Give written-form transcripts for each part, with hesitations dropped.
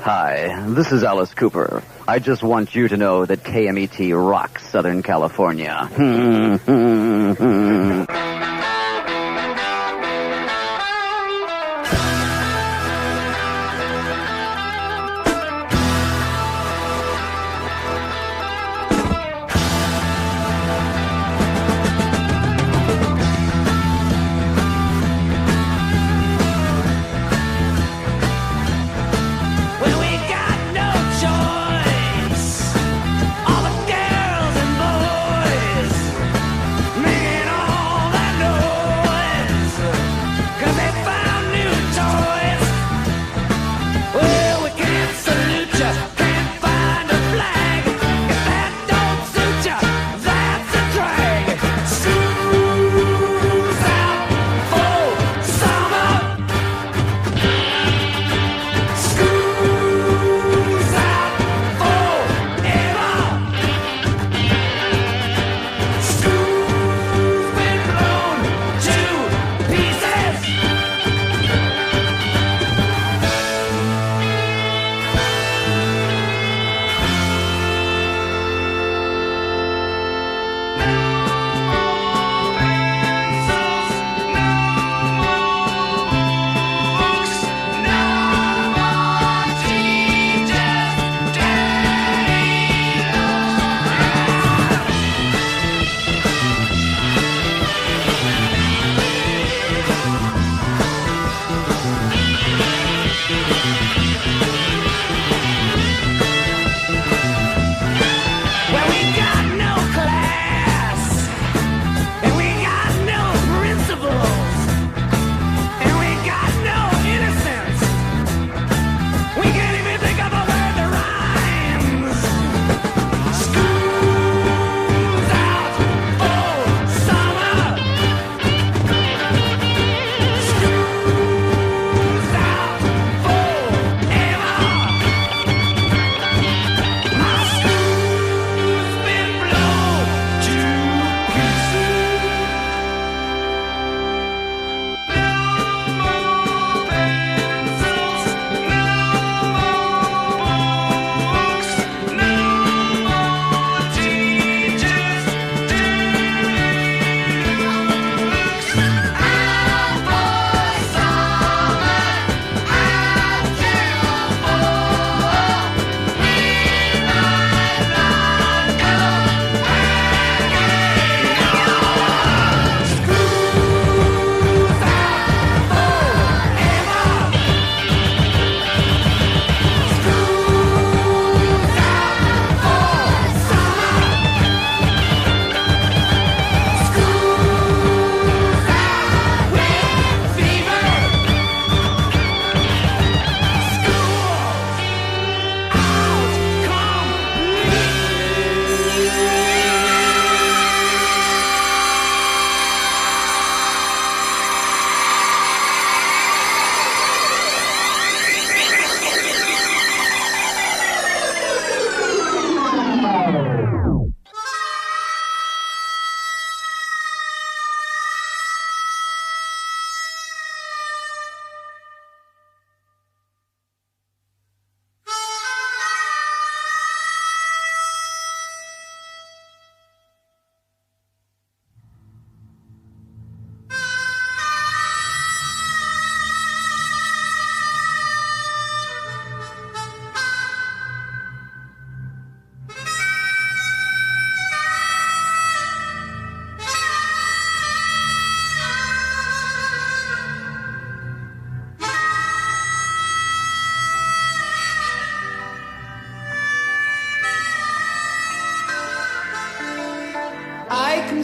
Hi, this is Alice Cooper. I just want you to know that KMET rocks Southern California.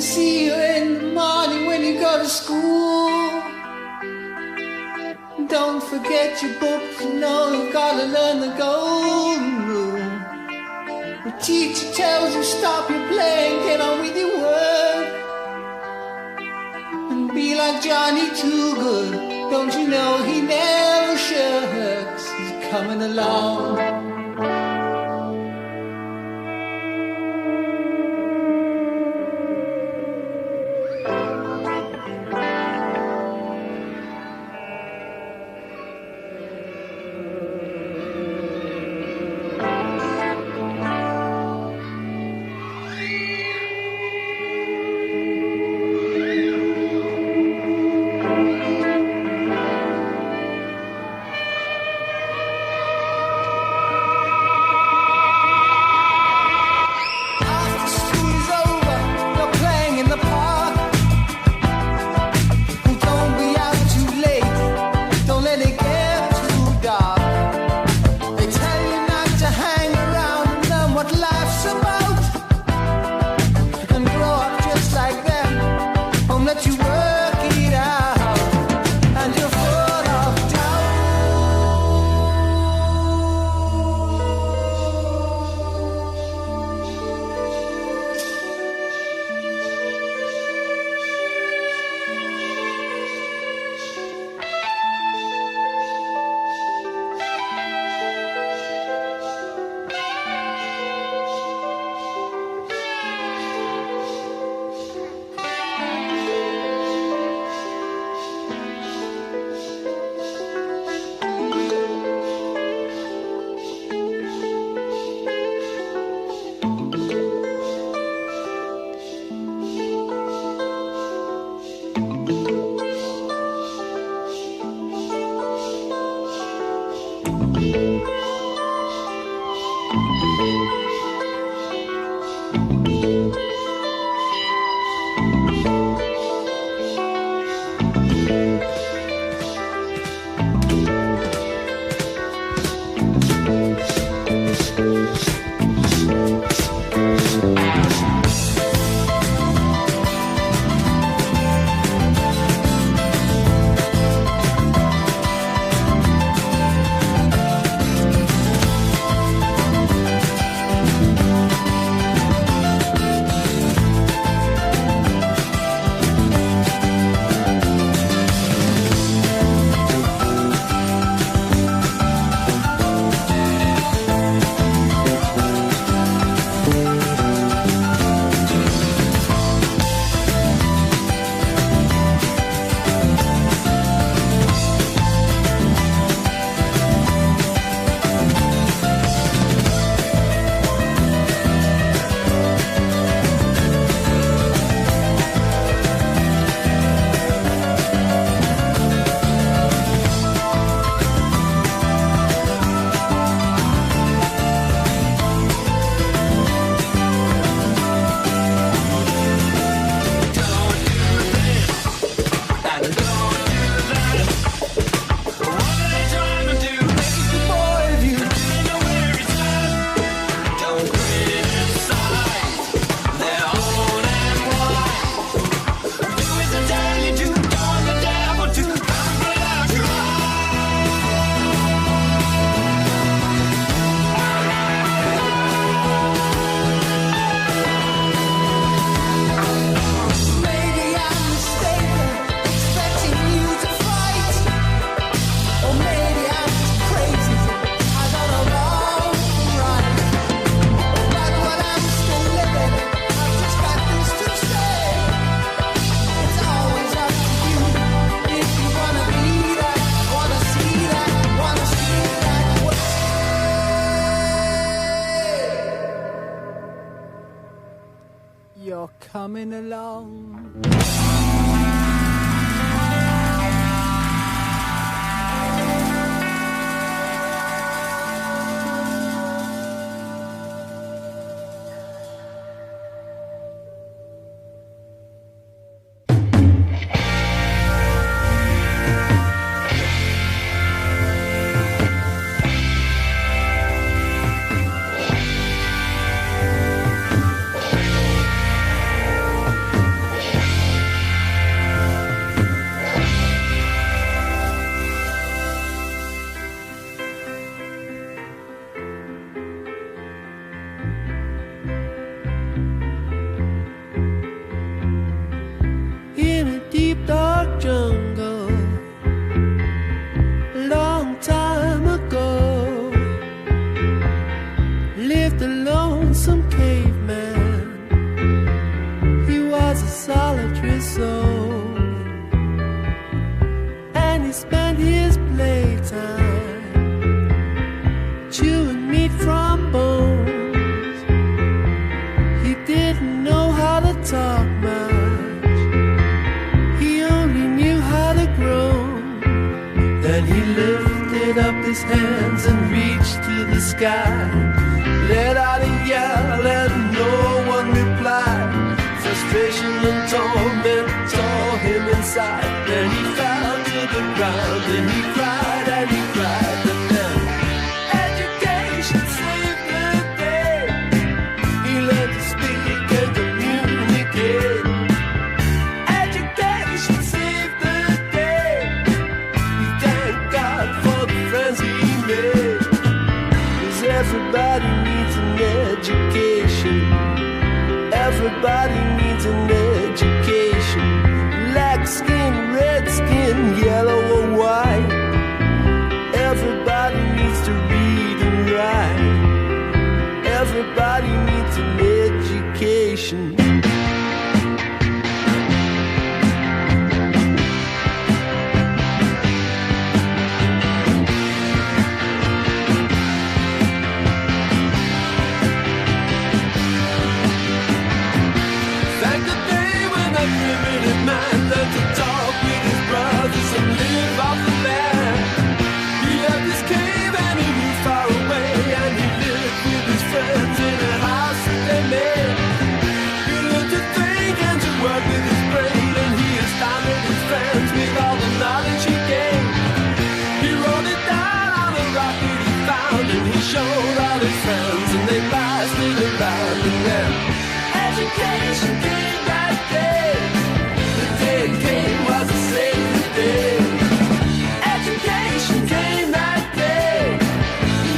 see you in the morning when you go to school. Don't forget your books, you know you've got to learn the golden rule. The teacher tells you stop your playing, get on with your work. And be like Johnny Too Good, don't you know he never shirks, he's coming along. Coming along. He left his cave and he moved far away, and he lived with showed all his friends, and they passed it around, and then education came that day. The day it came was a sacred day. Education came that day.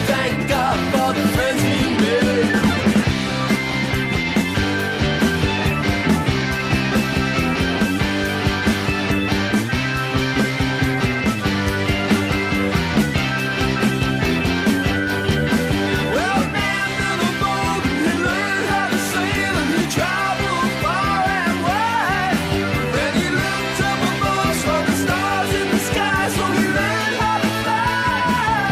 Thank God for the friends he made. Well, a man built a boat and he learned how to sail, and he traveled far and wide. Then he looked up above, saw the stars in the sky, so he learned how to fly.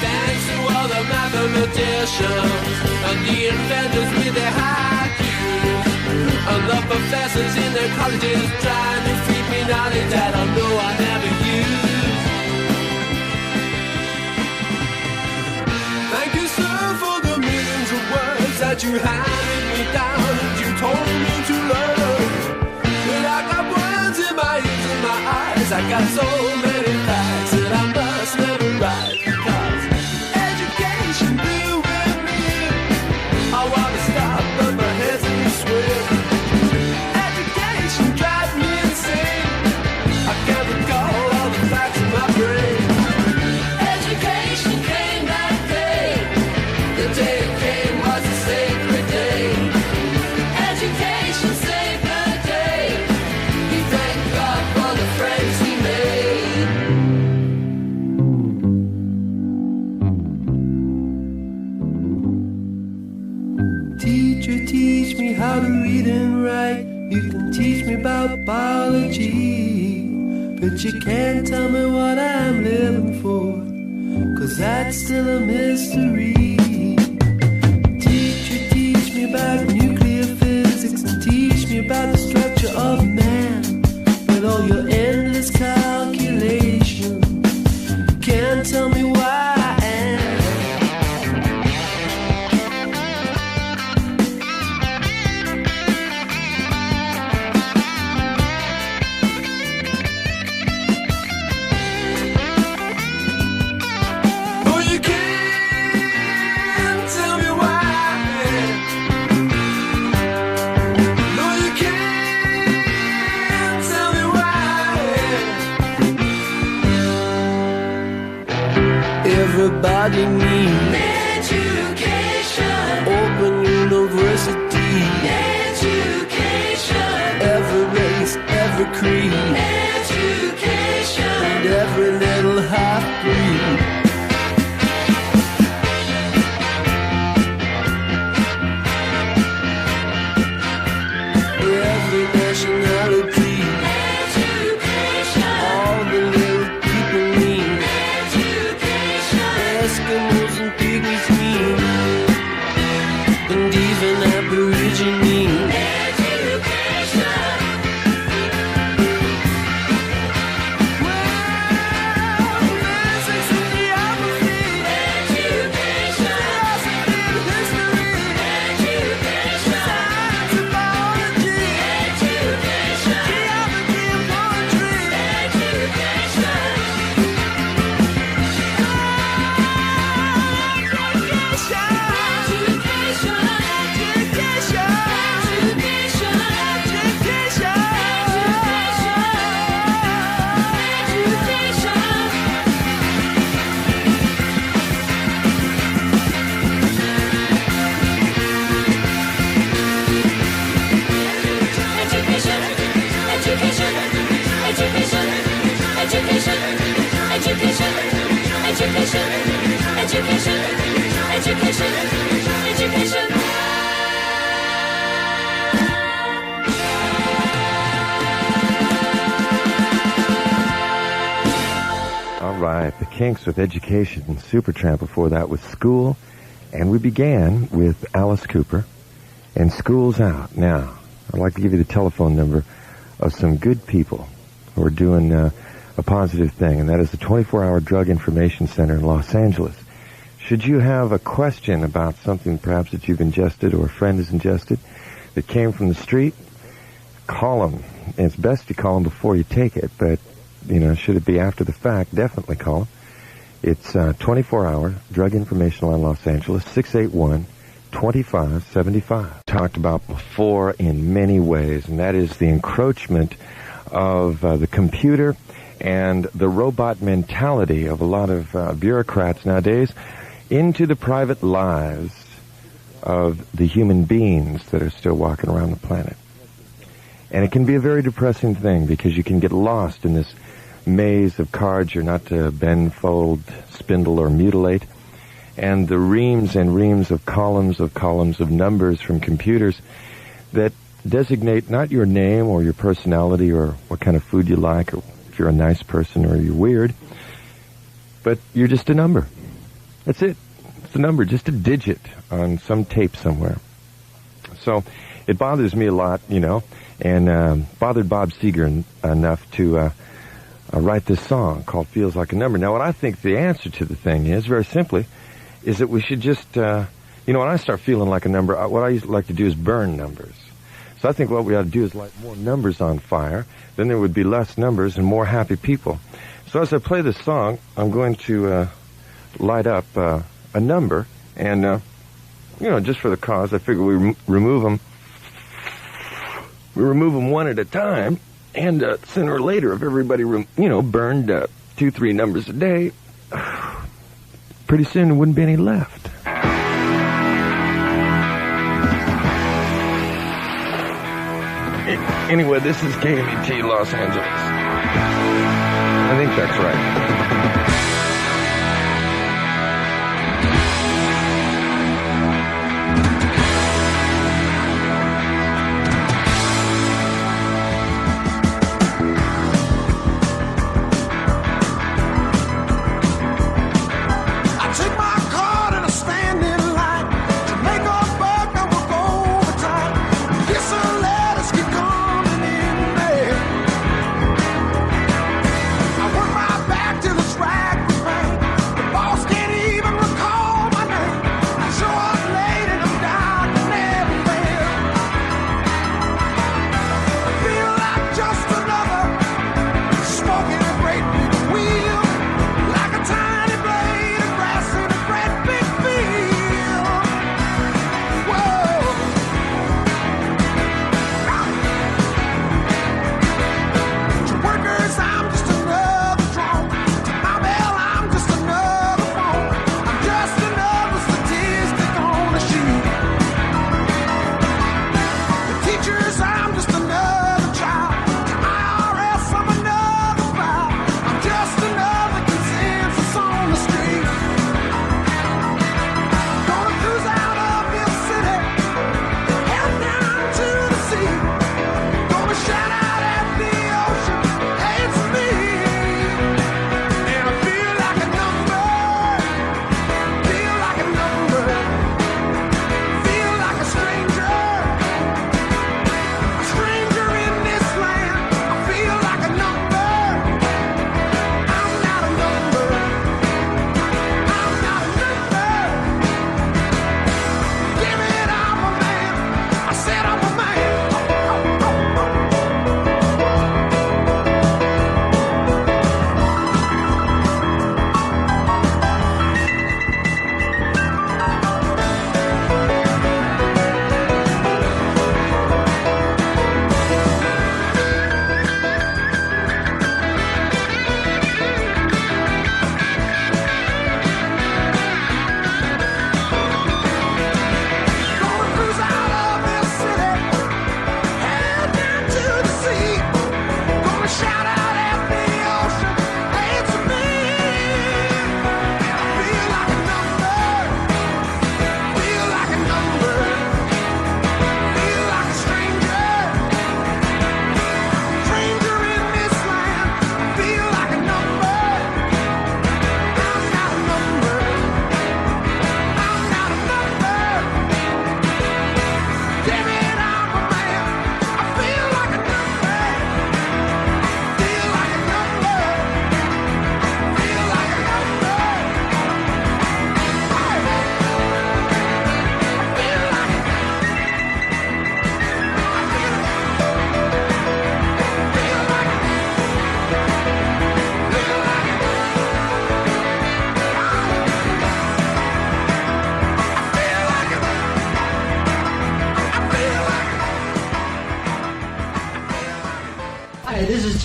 Thanks to all the mathematicians and the inventors with their high IQs, and the professors in their colleges trying to feed me knowledge that I know I never used. Thank you, sir, for the millions of words that you handed me down and you told me to learn. But I got words in my ears and my eyes. I got so many facts that I must memorize, because education grew with me. I want to stop, but my hands ain't swim. Education drives me insane. I can't recall all the facts in my brain. Education came that day. The day it came was a sacred day. Education saved the day. He thanked God for the friends he made. Teacher, teach me how to read and write. You can teach me about biology, but you can't tell me what I'm living for, 'cause that's still a mystery. Teacher, teach me about nuclear physics and teach me about the structure of man, but all your endless calculations can't tell me why I am. Oh, you can't tell me why I am. No, you can't tell me why I am. Everybody needs education. Open university. Education. Every race, every creed. Education. And every little half-breed. Every nationality. Education. All the little people need. Education. Eskimos and pygmies need. And even Aborigines. Education. Well, physics and geography. Education. Philosophy and history. Education. Science and biology. Education. Geography and poetry. Education. All right, the Kinks with Education, and Supertramp before that with School, and we began with Alice Cooper and School's Out. Now, I'd like to give you the telephone number of some good people who are doing a positive thing, and that is the 24-hour Drug Information Center in Los Angeles. Should you have a question about something perhaps that you've ingested or a friend has ingested that came from the street, call them. And it's best you call them before you take it, but, you know, should it be after the fact, definitely call them. It's 24-hour drug information line, Los Angeles, 681-2575. Talked about before in many ways, and that is the encroachment of the computer and the robot mentality of a lot of bureaucrats nowadays into the private lives of the human beings that are still walking around the planet. And it can be a very depressing thing because you can get lost in this maze of cards you're not to bend, fold, spindle, or mutilate. And the reams and reams of columns of numbers from computers that designate not your name or your personality or what kind of food you like or if you're a nice person or you're weird, but you're just a number. That's it. It's a number, just a digit on some tape somewhere. So it bothers me a lot, and bothered Bob Seger enough to write this song called Feels Like a Number. Now, what I think the answer to the thing is, very simply, is that we should just, when I start feeling like a number, what I used to like to do is burn numbers. So I think what we ought to do is light more numbers on fire. Then there would be less numbers and more happy people. So as I play this song, I'm going to light up a number. And, just for the cause, I figure we remove them. We remove them one at a time. And sooner or later, if everybody, burned 2-3 numbers a day, pretty soon there wouldn't be any left. Anyway, this is KMET Los Angeles. I think that's right. Back to the track.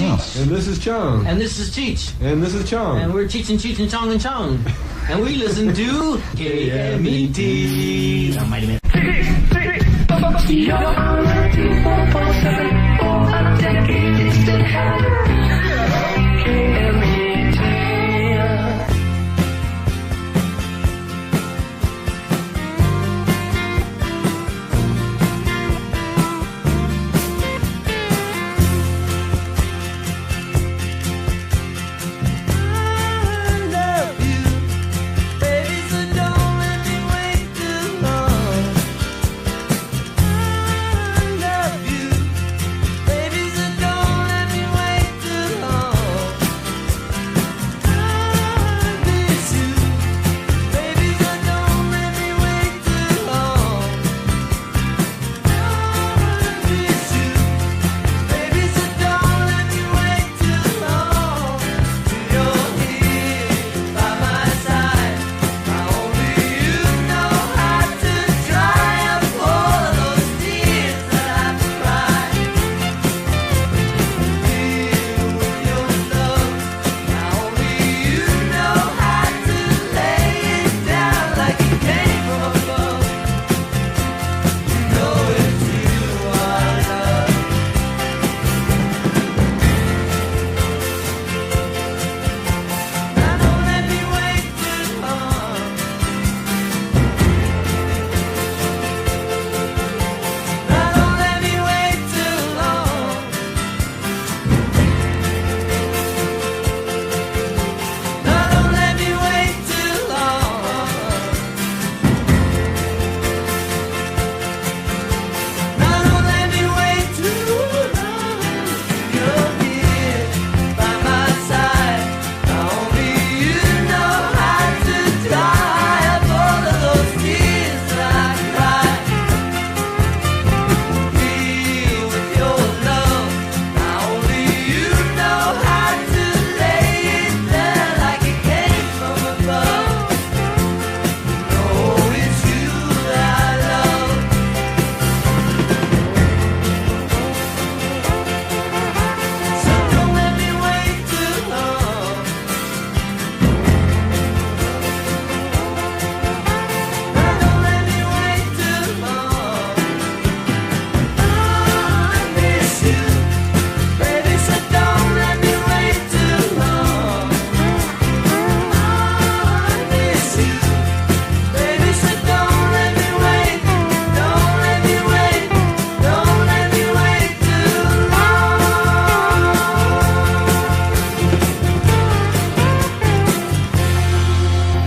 is Cheech. And this is Chong. And this is Cheech. And this is Chong. And we're Cheech and Chong and Chong. And we listen to KMET. Almighty man.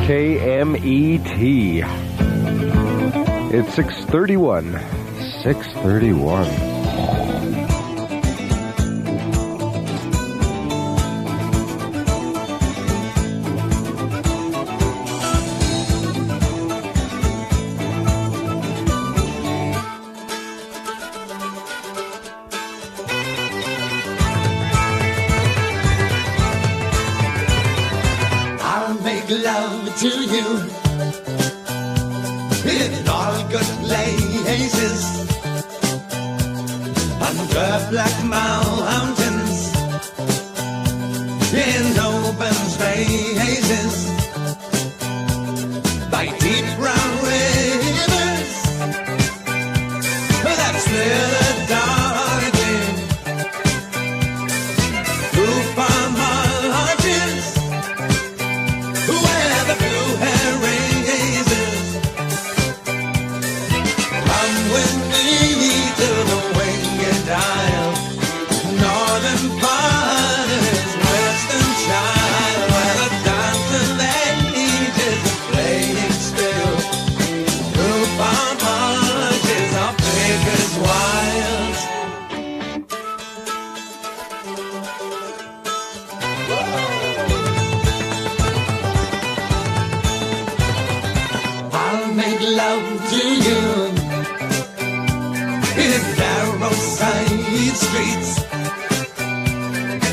KMET. It's 6:31. 6:31. Love to you in August places under black mountains in open spaces by deep brown rivers that slither darkly through farm arches. Love to you in narrow side streets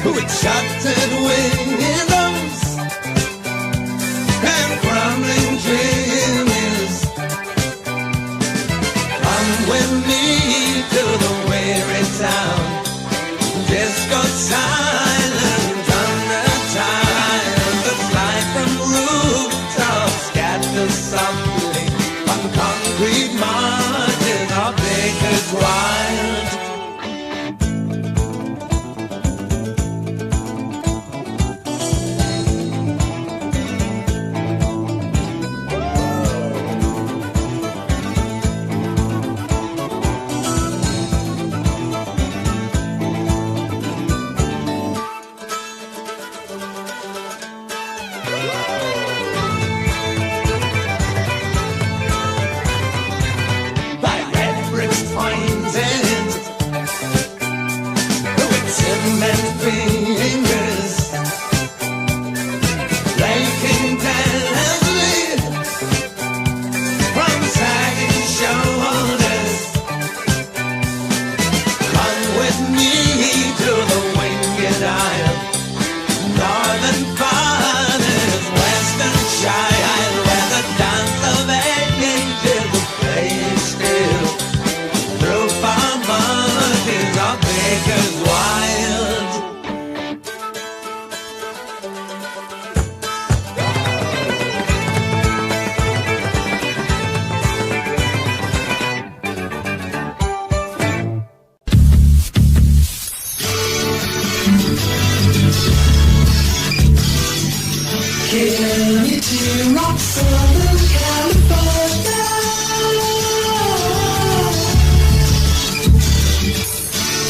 with shuttered windows and crumbling chimneys. Come with me to the weary town, disco sound. On the concrete margin of Baker's Wild. KMET rocks Southern California.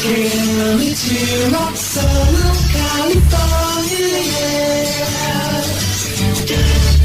KMET rocks Southern California. Give me a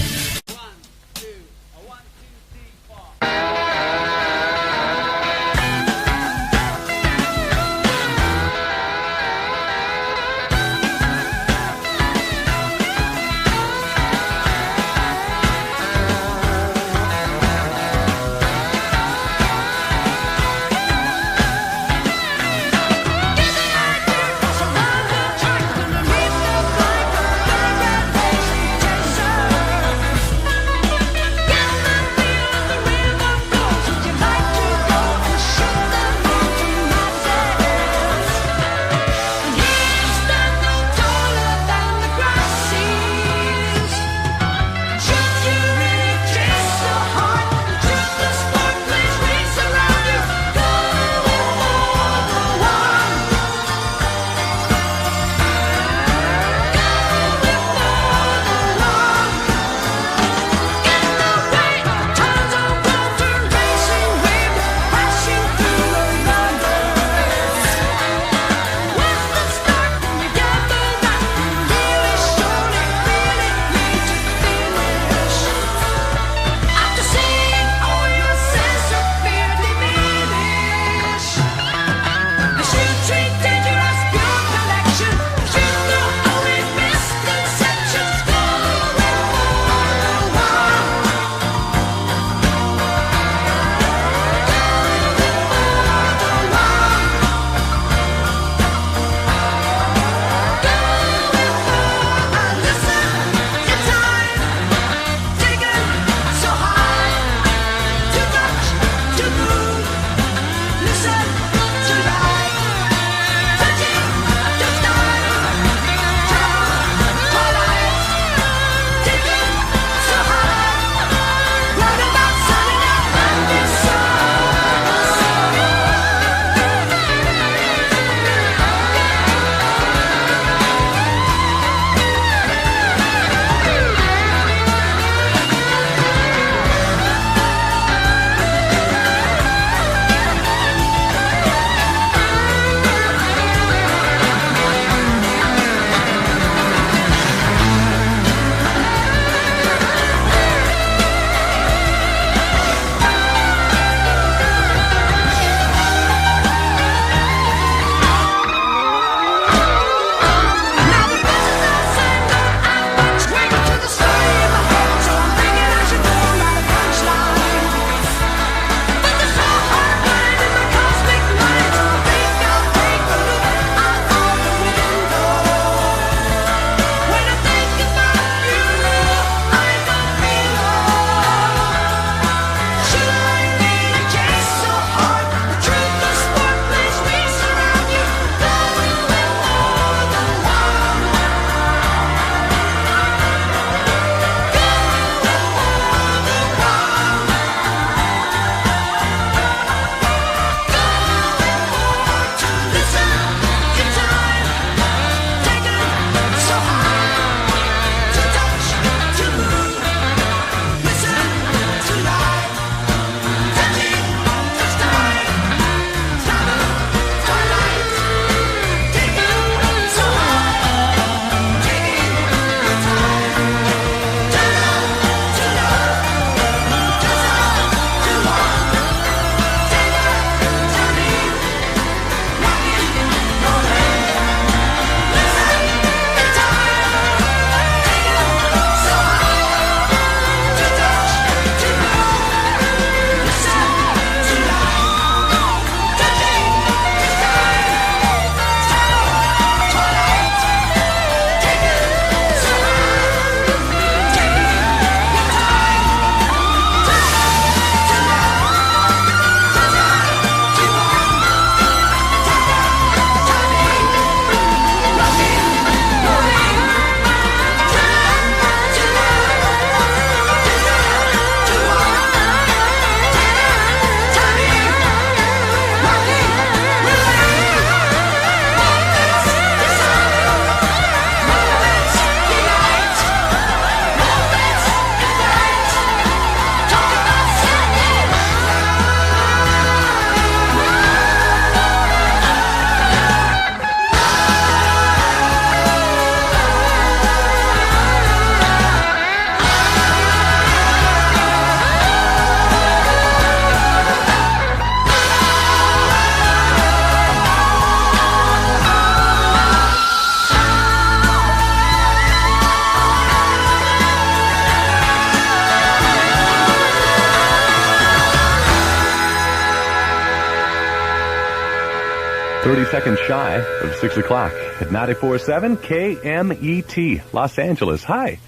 30 seconds shy of 6 o'clock at 94.7 KMET, Los Angeles. Hi,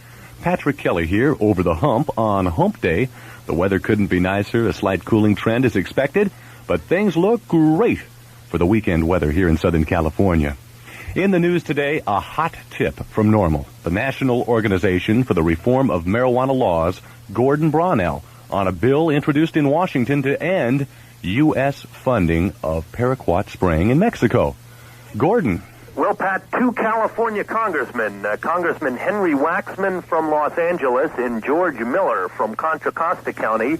Patrick Kelly here, over the hump on Hump Day. The weather couldn't be nicer. A slight cooling trend is expected, but things look great for the weekend weather here in Southern California. In the news today, a hot tip from NORML, the National Organization for the Reform of Marijuana Laws, Gordon Brownell, on a bill introduced in Washington to end U.S. funding of paraquat spraying in Mexico. Gordon. Well, Pat, two California congressmen, Congressman Henry Waxman from Los Angeles and George Miller from Contra Costa County,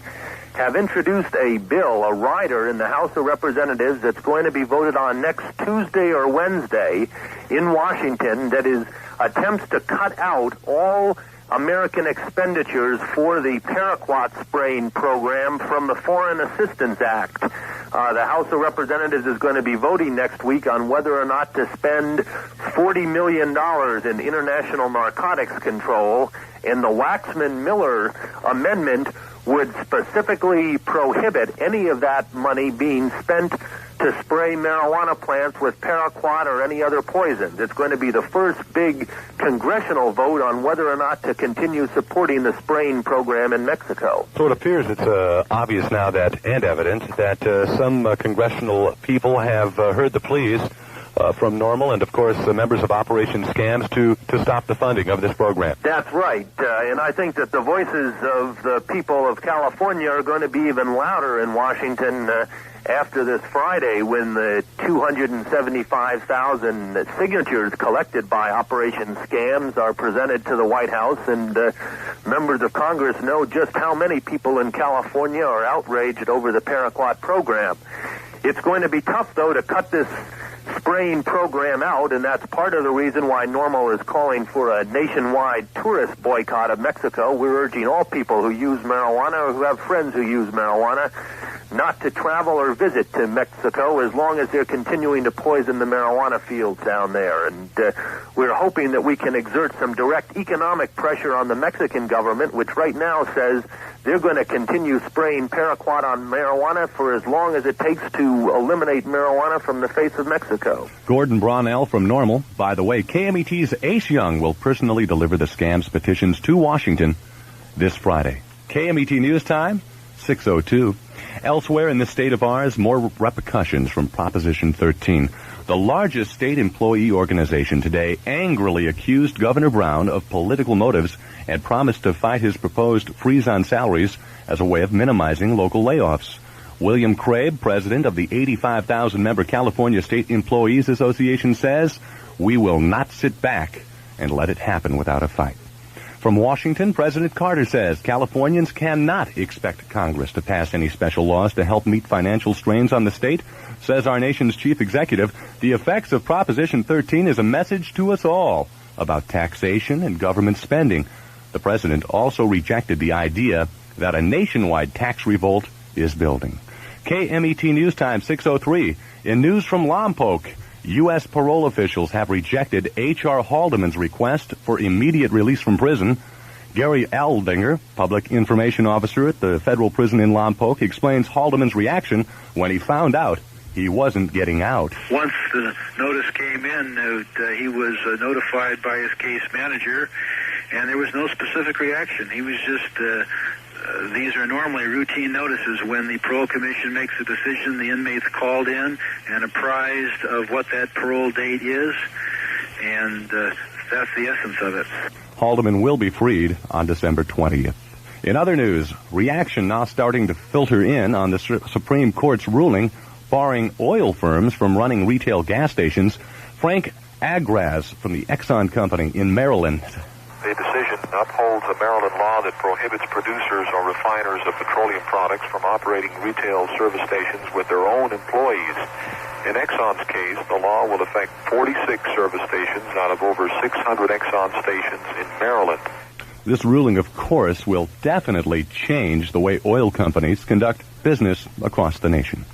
have introduced a bill, a rider in the House of Representatives that's going to be voted on next Tuesday or Wednesday in Washington that is attempts to cut out all American expenditures for the paraquat spraying program from the Foreign Assistance Act. The House of Representatives is going to be voting next week on whether or not to spend $40 million in international narcotics control, and the Waxman-Miller amendment would specifically prohibit any of that money being spent to spray marijuana plants with paraquat or any other poisons. It's going to be the first big congressional vote on whether or not to continue supporting the spraying program in Mexico. So it appears it's obvious now that, and evident, that some congressional people have heard the pleas from NORML and, of course, the members of Operation Scams to stop the funding of this program. That's right. And I think that the voices of the people of California are going to be even louder in Washington after this Friday when the 275,000 signatures collected by Operation Scams are presented to the White House, and members of Congress know just how many people in California are outraged over the paraquat program. It's going to be tough, though, to cut this spraying program out, and that's part of the reason why NORML is calling for a nationwide tourist boycott of Mexico. We're urging all people who use marijuana or who have friends who use marijuana not to travel or visit to Mexico as long as they're continuing to poison the marijuana fields down there. And we're hoping that we can exert some direct economic pressure on the Mexican government, which right now says they're going to continue spraying paraquat on marijuana for as long as it takes to eliminate marijuana from the face of Mexico. Gordon Brownell from NORML. By the way, KMET's Ace Young will personally deliver the Scams petitions to Washington this Friday. KMET News Time, 6:02. Elsewhere in this state of ours, more repercussions from Proposition 13. The largest state employee organization today angrily accused Governor Brown of political motives and promised to fight his proposed freeze on salaries as a way of minimizing local layoffs. William Crabe, president of the 85,000-member California State Employees Association, says, "We will not sit back and let it happen without a fight." From Washington, President Carter says Californians cannot expect Congress to pass any special laws to help meet financial strains on the state. Says our nation's chief executive, the effects of Proposition 13 is a message to us all about taxation and government spending. The president also rejected the idea that a nationwide tax revolt is building. KMET News Time, 6:03. In news from Lompoc, U.S. parole officials have rejected H.R. Haldeman's request for immediate release from prison. Gary Aldinger, public information officer at the federal prison in Lompoc, explains Haldeman's reaction when he found out he wasn't getting out. Once the notice came in, he was notified by his case manager, and there was no specific reaction. He was just... these are normally routine notices. When the parole commission makes a decision, the inmate's called in and apprised of what that parole date is, and that's the essence of it. Haldeman will be freed on December 20th. In other news, reaction now starting to filter in on the Supreme Court's ruling barring oil firms from running retail gas stations. Frank Agraz from the Exxon Company in Maryland. The decision upholds a Maryland law that prohibits producers or refiners of petroleum products from operating retail service stations with their own employees. In Exxon's case, the law will affect 46 service stations out of over 600 Exxon stations in Maryland. This ruling, of course, will definitely change the way oil companies conduct business across the nation.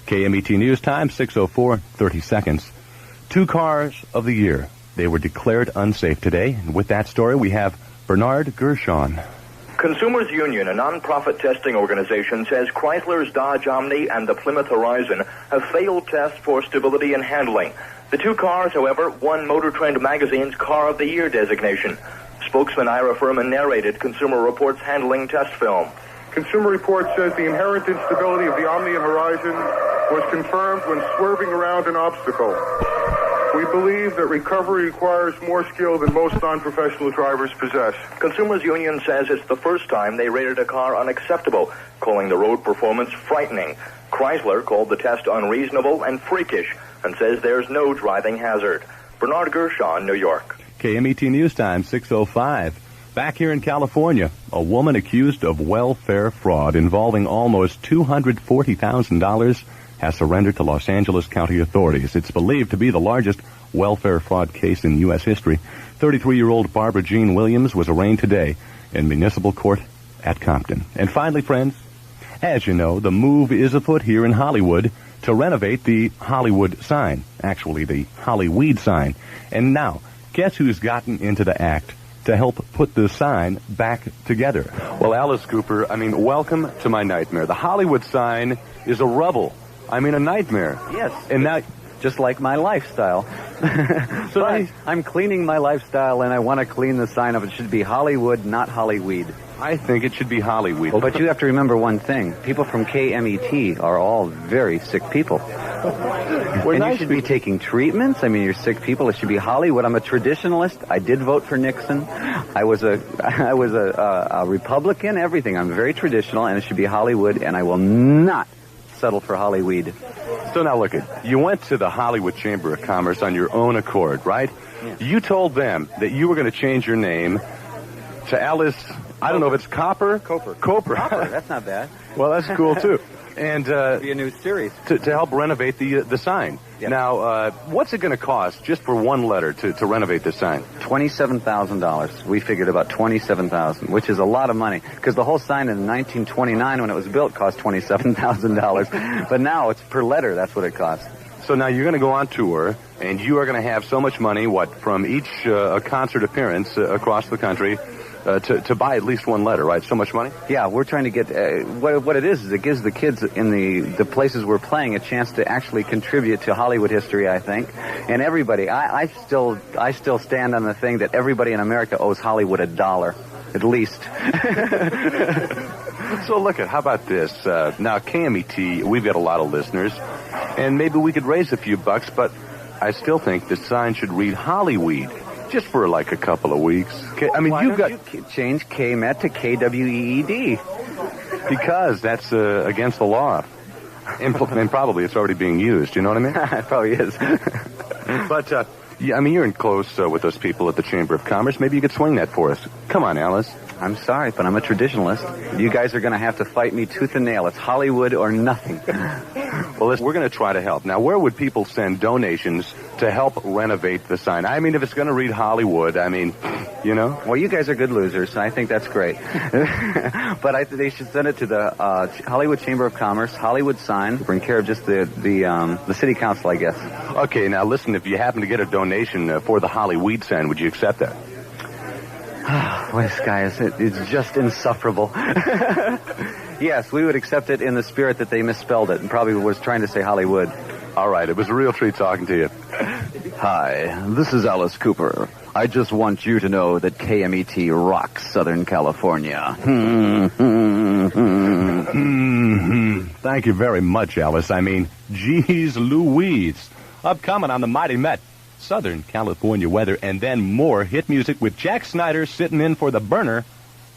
KMET News Time, 6:04, 30 seconds. 2 cars of the year. They were declared unsafe today. And with that story, we have Bernard Gershon. Consumers Union, a non-profit testing organization, says Chrysler's Dodge Omni and the Plymouth Horizon have failed tests for stability and handling. The two cars, however, won Motor Trend magazine's Car of the Year designation. Spokesman Ira Furman narrated Consumer Reports' handling test film. Consumer Reports says the inherent instability of the Omni and Horizon was confirmed when swerving around an obstacle. We believe that recovery requires more skill than most non-professional drivers possess. Consumers Union says it's the first time they rated a car unacceptable, calling the road performance frightening. Chrysler called the test unreasonable and freakish and says there's no driving hazard. Bernard Gershon, New York. KMET News Time, 6:05. Back here in California, a woman accused of welfare fraud involving almost $240,000 has surrendered to Los Angeles County authorities. It's believed to be the largest welfare fraud case in U.S. history. 33-year-old Barbara Jean Williams was arraigned today in municipal court at Compton. And finally, friends, as you know, the move is afoot here in Hollywood to renovate the Hollywood sign, actually the Hollyweed sign. And now, guess who's gotten into the act to help put the sign back together? Well, Alice Cooper, welcome to my nightmare. The Hollywood sign is a rubble. A nightmare. Yes. And now, just like my lifestyle. But I'm cleaning my lifestyle, and I want to clean the sign up. It should be Hollywood, not Hollyweed. I think it should be Hollyweed. But you have to remember one thing. People from KMET are all very sick people. And you should be taking treatments. You're sick people. It should be Hollywood. I'm a traditionalist. I did vote for Nixon. I was a Republican, everything. I'm very traditional, and it should be Hollywood, and I will not settle for Hollyweed. So now look you went to the Hollywood Chamber of Commerce on your own accord, right? Yeah. You told them that you were going to change your name to Alice, I don't know if it's Coper? Coper. That's not bad. Well, that's cool too. And be a new series to help renovate the sign. Yep. Now, what's it going to cost just for one letter to renovate the sign? $27,000. We figured about $27,000, which is a lot of money because the whole sign in 1929 when it was built cost $27,000. But now it's per letter. That's what it costs. So now you're going to go on tour, and you are going to have so much money, from each concert appearance across the country, to buy at least one letter, right? So much money? Yeah, we're trying to get... what it is it gives the kids in the places we're playing a chance to actually contribute to Hollywood history, I think. And everybody, I still stand on the thing that everybody in America owes Hollywood $1, at least. So look how about this? Now, KMET, we've got a lot of listeners, and maybe we could raise a few bucks, but I still think the sign should read Hollyweed. Just for a couple of weeks. Why don't you change KMET to KWEED? Because that's against the law. And probably it's already being used, you know what I mean? It probably is. But, you're in close with those people at the Chamber of Commerce. Maybe you could swing that for us. Come on, Alice. I'm sorry, but I'm a traditionalist. You guys are going to have to fight me tooth and nail. It's Hollywood or nothing. Well, we're going to try to help. Now, where would people send donations to help renovate the sign? If it's going to read Hollywood, Well, you guys are good losers. I think that's great. But they should send it to the Hollywood Chamber of Commerce, Hollywood sign. Bring care of just the city council, I guess. Okay, now listen, if you happen to get a donation for the Hollyweed sign, would you accept that? Boy, this guy it's just insufferable. Yes, we would accept it in the spirit that they misspelled it and probably was trying to say Hollywood. All right, it was a real treat talking to you. Hi, this is Alice Cooper. I just want you to know that KMET rocks Southern California. Thank you very much, Alice. Geez Louise. Upcoming on the Mighty Met. Southern California weather, and then more hit music with Jack Snyder sitting in for the burner,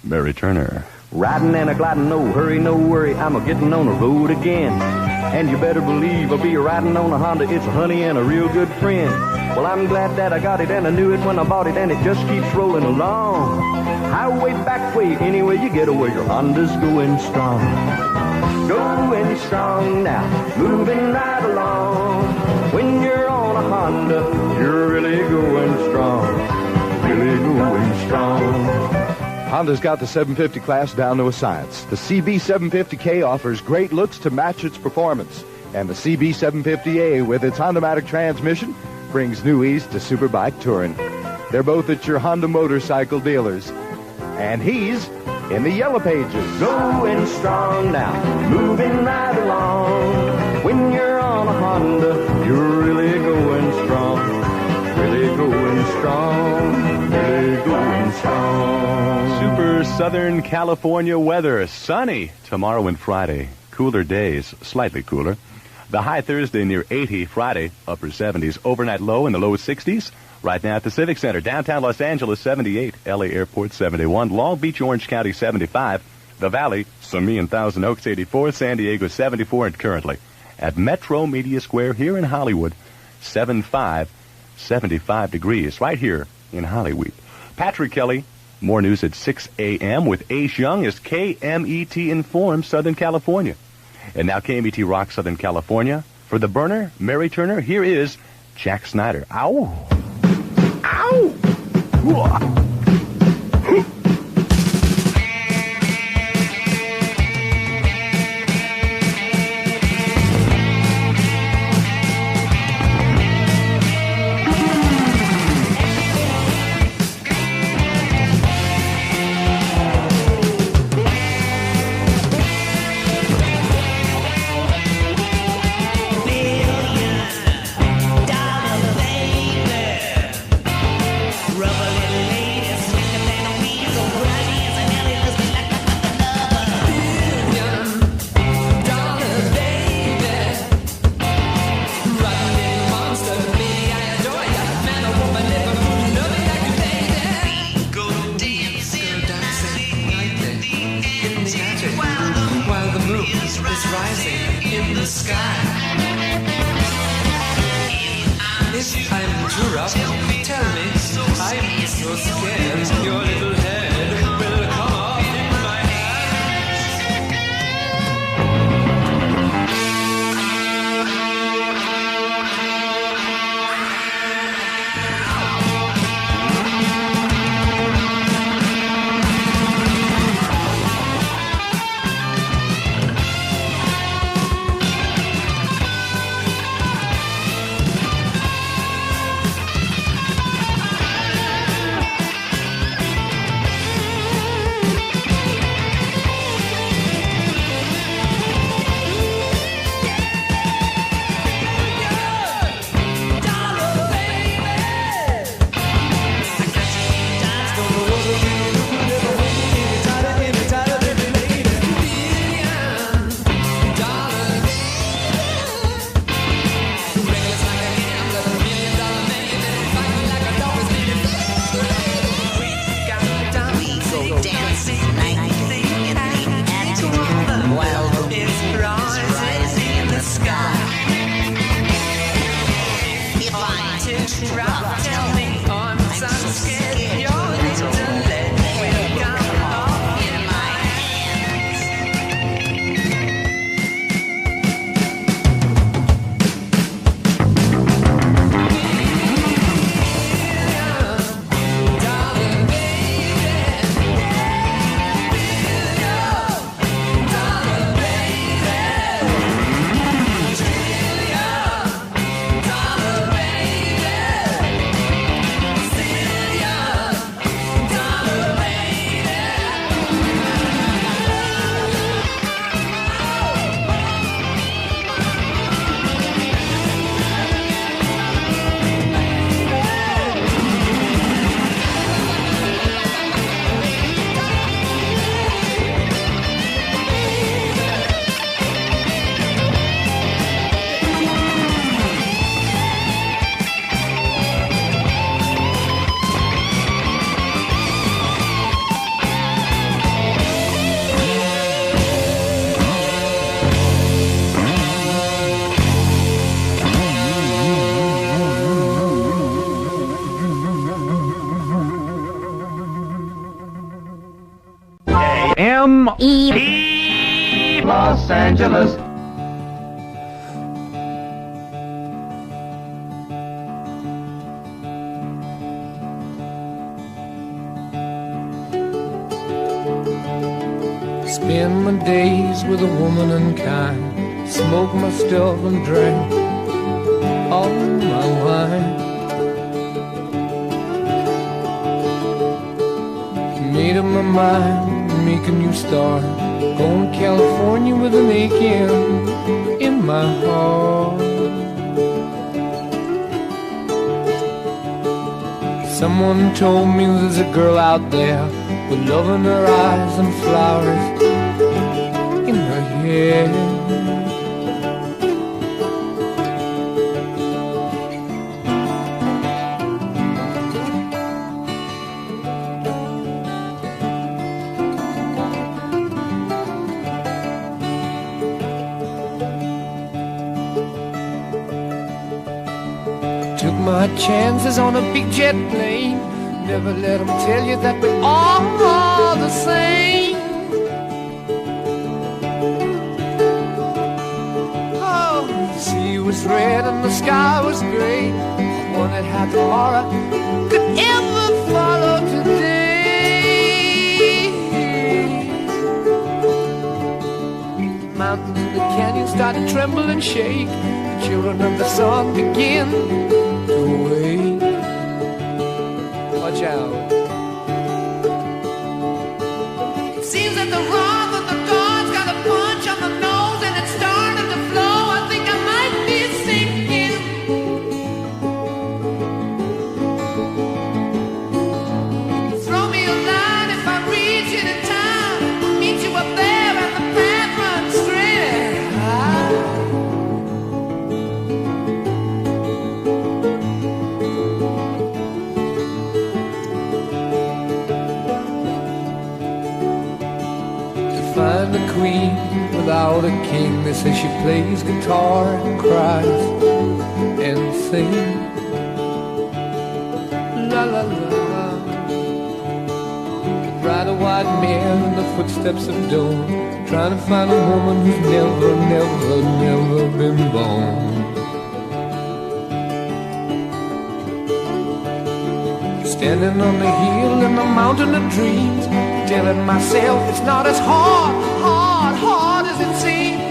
Mary Turner. Riding and a gliding, no hurry, no worry, I'm a-getting on the road again. And you better believe I'll be riding on a Honda, it's a honey and a real good friend. Well, I'm glad that I got it, and I knew it when I bought it, and it just keeps rolling along. Highway, back way, anyway you get away, your Honda's going strong. Going strong now, moving right along. When you're on a Honda, you're really going strong. Really going strong. Honda's got the 750 class down to a science. The CB750K offers great looks to match its performance. And the CB750A with its Honda-matic transmission brings new ease to superbike touring. They're both at your Honda motorcycle dealers. And he's in the Yellow Pages. Going strong now, moving right along. When you're on a Honda, you're really going strong. Really going strong, really going strong. Super Southern California weather. Sunny tomorrow and Friday. Cooler days, slightly cooler. The high Thursday near 80, Friday upper 70s. Overnight low in the low 60s. Right now at the Civic Center, downtown Los Angeles 78, LA Airport 71, Long Beach, Orange County 75, the Valley, Simi and Thousand Oaks 84, San Diego 74, and currently at Metro Media Square here in Hollywood 75 degrees right here in Hollywood. Patrick Kelly, more news at 6 a.m. with Ace Young as KMET informs Southern California. And now KMET rocks Southern California. For the burner, Mary Turner, here is Jack Snyder. Ow! Ow! Whoa. KMET Los Angeles. Spend my days with a woman unkind, smoke my stuff and drink all my wine. Made up my mind, make a new start. Going to California with an aching in my heart. Someone told me there's a girl out there with love in her eyes and flowers in her hair. Took my chances on a big jet plane. Never let them tell you that we're all the same. Oh, the sea was red and the sky was gray. I wondered how tomorrow could ever follow today. The mountains and the canyons started to tremble and shake. The children of the sun begin to wait. Watch out. It seems that the wrath of the gods got a punch on the nose and it started to flow. I think I might be sinking. Throw me a line if I reach it in time. I'll meet you up there and the path runs straight. Find a queen without a king. They say she plays guitar and cries and sings. La la la. Ride a white mare in the footsteps of dawn, trying to find a woman who's never, never, never been born. Standing on the hill in the mountain of dreams, telling myself it's not as hard as it seems.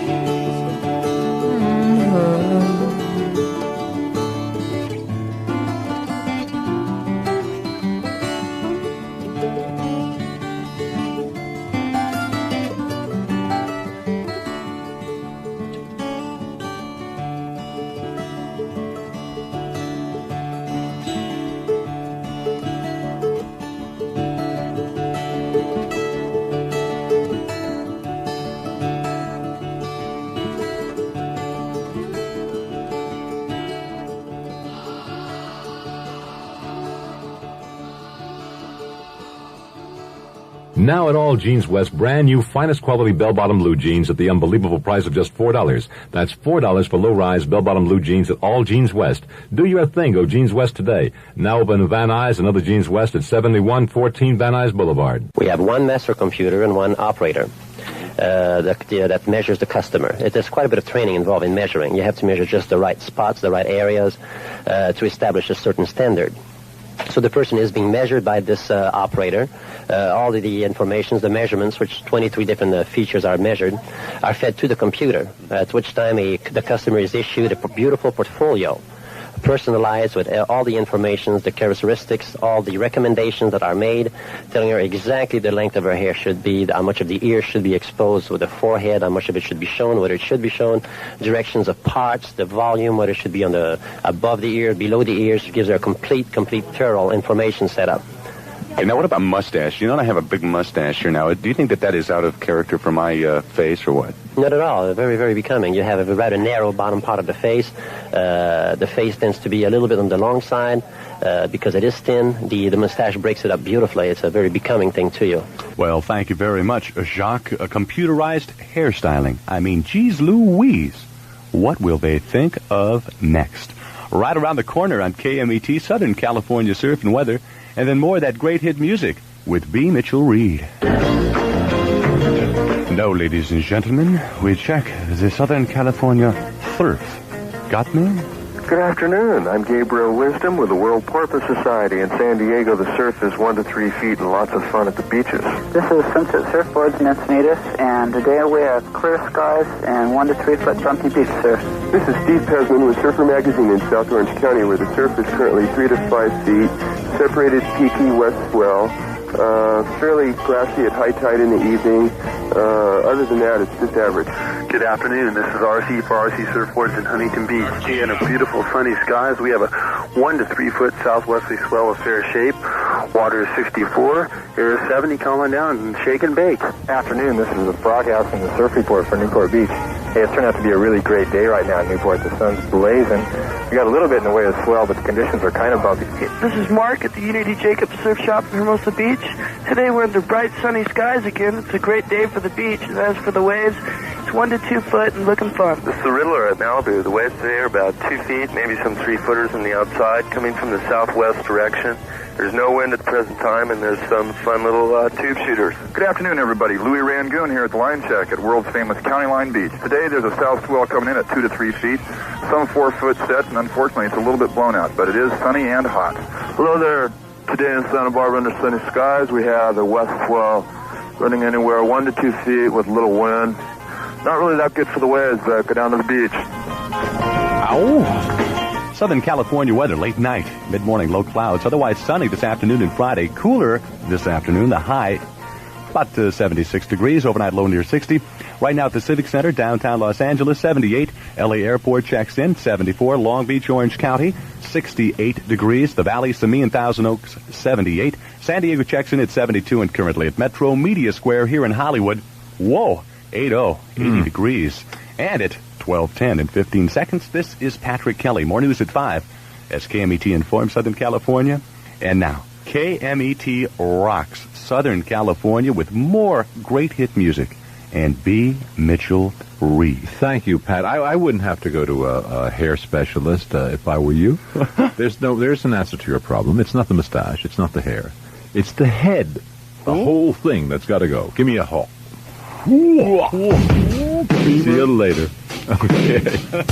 Now at all Jeans West, brand new finest quality bell-bottom blue jeans at the unbelievable price of just $4. That's $4 for low-rise bell-bottom blue jeans at all Jeans West. Do your thing. Go Jeans West today. Now open in Van Nuys and other Jeans West at 7114 Van Nuys Boulevard. We have one master computer and one operator that measures the customer. There's quite a bit of training involved in measuring. You have to measure just the right spots, the right areas to establish a certain standard. So the person is being measured by this operator. All the information, the measurements, which 23 different features are measured, are fed to the computer, at which time the customer is issued a beautiful portfolio, personalized with all the information, the characteristics, all the recommendations that are made, telling her exactly the length of her hair should be, how much of the ear should be exposed with the forehead, how much of it should be shown, whether it should be shown, directions of parts, the volume, whether it should be on the above the ear, below the ears. It gives her a complete, thorough information setup. Hey, now what about mustache? You know, I have a big mustache here now. Do you think that is out of character for my face or what? Not at all. Very, very becoming. You have a rather narrow bottom part of the face. The face tends to be a little bit on the long side because it is thin. The mustache breaks it up beautifully. It's a very becoming thing to you. Well, thank you very much, Jacques. Computerized hairstyling. I mean, geez Louise. What will they think of next? Right around the corner on KMET, Southern California Surf and Weather. And then more of that great hit music with B. Mitchell Reed. Now, ladies and gentlemen, we check the Southern California surf. Got me? Good afternoon. I'm Gabriel Wisdom with the World Porpoise Society. In San Diego, the surf is 1 to 3 feet and lots of fun at the beaches. This is Sunset Surfboards and Encinitas, and today we have clear skies and 1 to 3 foot bumpy beach surf. This is Steve Pesman with Surfer Magazine in South Orange County, where the surf is currently 3 to 5 feet, separated peaky west swell, Fairly glassy at high tide in the evening. Other than that, it's just average. Good afternoon. This is RC for RC Surfboards in Huntington Beach. In a beautiful sunny skies, we have a 1 to 3 foot southwesterly swell of fair shape. Water is 64, air is 70, calming down and shake and bake. Afternoon. This is the broadcast from the surf report for Newport Beach. Hey, it's turned out to be a really great day right now in Newport. The sun's blazing. We got a little bit in the way of swell, but the conditions are kind of bumpy. This is Mark at the Unity Jacobs Surf Shop in Hermosa Beach. Today we're in the bright sunny skies again. It's a great day for the beach. And as for the waves, it's 1 to 2 foot and looking fun. This is the Riddler at Malibu. The waves today are about 2 feet, maybe some 3-footers on the outside, coming from the southwest direction. There's no wind at the present time, and there's some fun little tube shooters. Good afternoon, everybody. Louis Rangoon here at the Line Shack at world's famous County Line Beach. Today, there's a south swell coming in at 2 to 3 feet, some 4-foot sets, and unfortunately, it's a little bit blown out, but it is sunny and hot. Hello there. Today in Santa Barbara under sunny skies, we have the west swell running anywhere 1 to 2 feet with little wind. Not really that good for the waves, but go down to the beach. Ow! Southern California weather, late night, mid-morning, low clouds. Otherwise sunny this afternoon and Friday. Cooler this afternoon. The high about 76 degrees. Overnight low near 60. Right now at the Civic Center, downtown Los Angeles, 78. LA Airport checks in, 74. Long Beach, Orange County, 68 degrees. The Valley, Simi and Thousand Oaks, 78. San Diego checks in at 72. And currently at Metro Media Square here in Hollywood, 80 degrees. And at 12:10 and 15 seconds, this is Patrick Kelly. More news at 5 as KMET informs Southern California. And now, KMET rocks Southern California with more great hit music. And B. Mitchell Reed. Thank you, Pat. I wouldn't have to go to a hair specialist if I were you. There's an answer to your problem. It's not the mustache. It's not the hair. It's the head. The whole thing that's got to go. Give me a haul. See you later. Okay.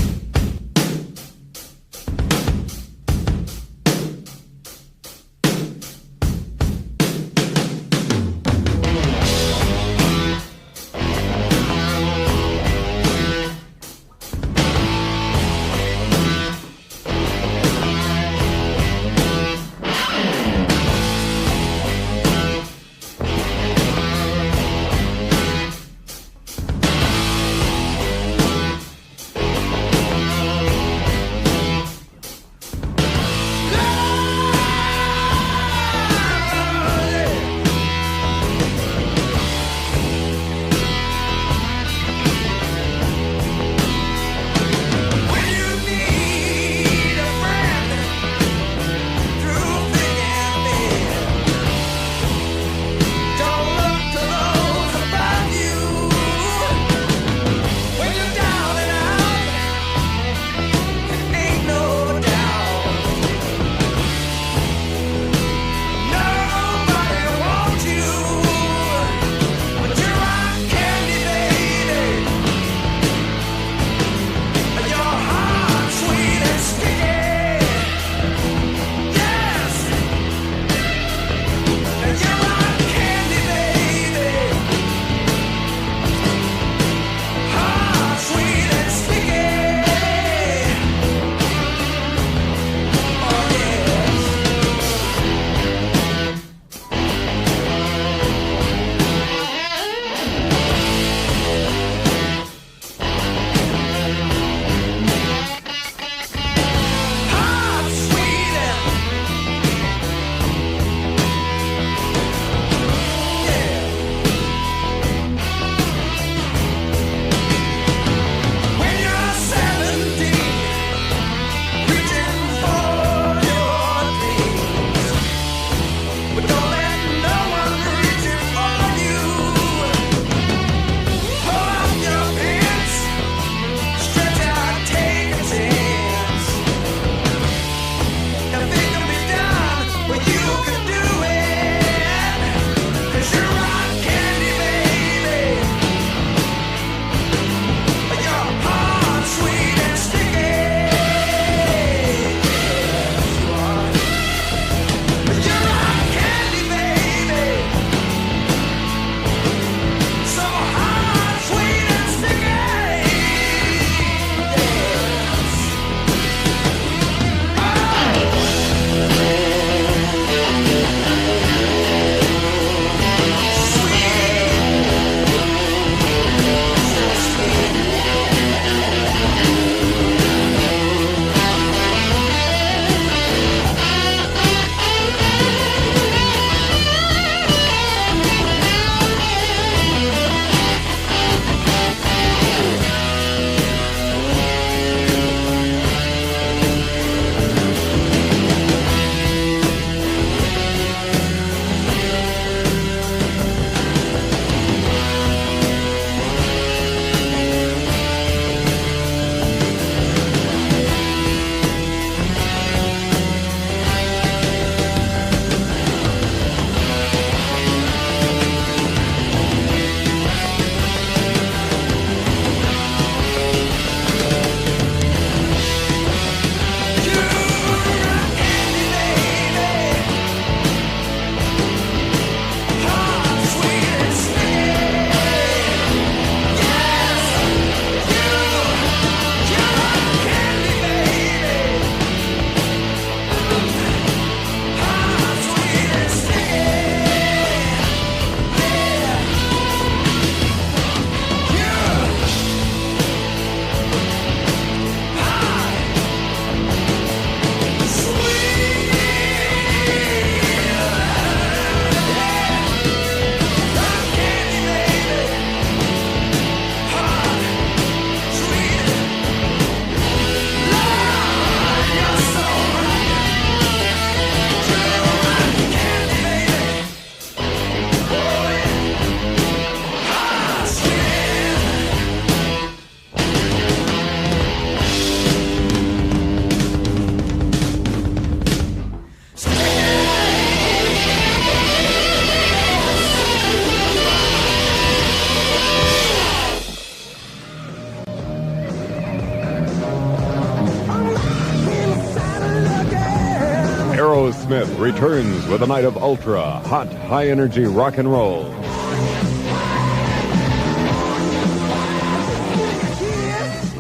Aerosmith returns with a night of ultra hot, high-energy rock and roll.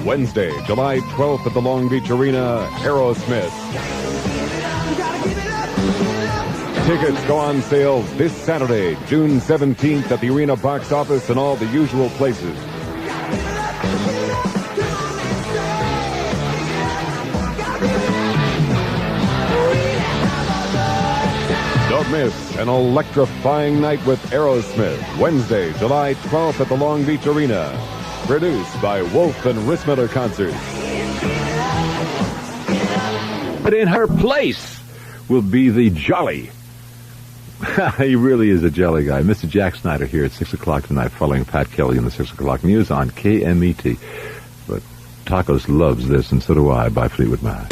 Wednesday, July 12th at the Long Beach Arena, Aerosmith. Tickets go on sale this Saturday, June 17th at the Arena box office and all the usual places. Don't miss an electrifying night with Aerosmith, Wednesday, July 12th at the Long Beach Arena. Produced by Wolf and Rissmiller Concerts. But in her place will be the jolly. He really is a jolly guy. Mr. Jack Snyder here at 6 o'clock tonight, following Pat Kelly in the 6 o'clock news on KMET. But Tacos loves this, and so do I, by Fleetwood Mac.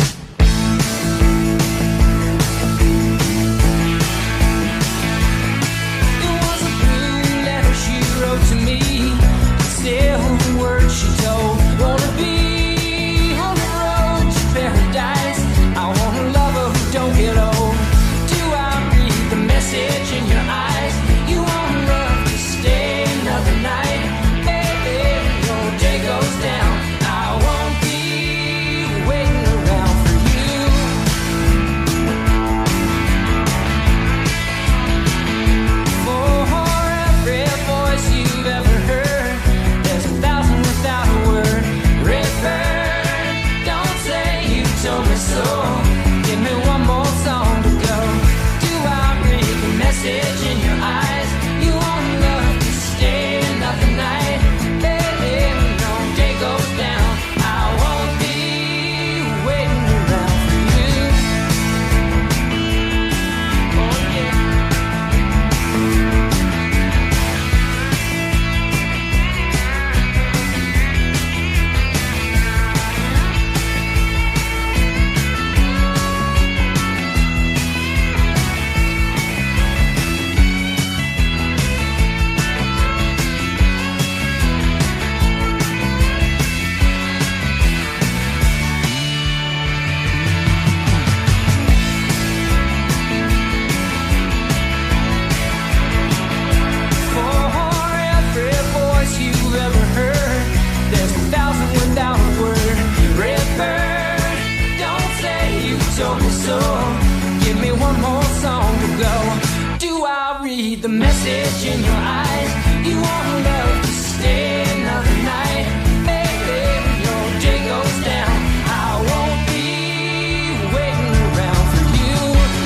The message in your eyes, you want love to stay another night. Baby, when your day goes down, I won't be waiting around for you.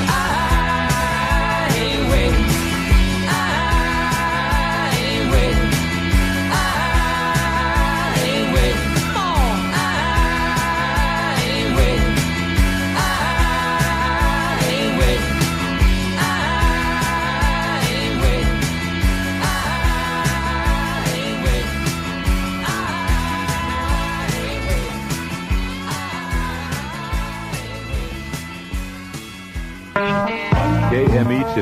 I ain't waiting. I ain't waiting. I ain't waiting. Come on. I ain't waiting. I ain't waiting. KMET.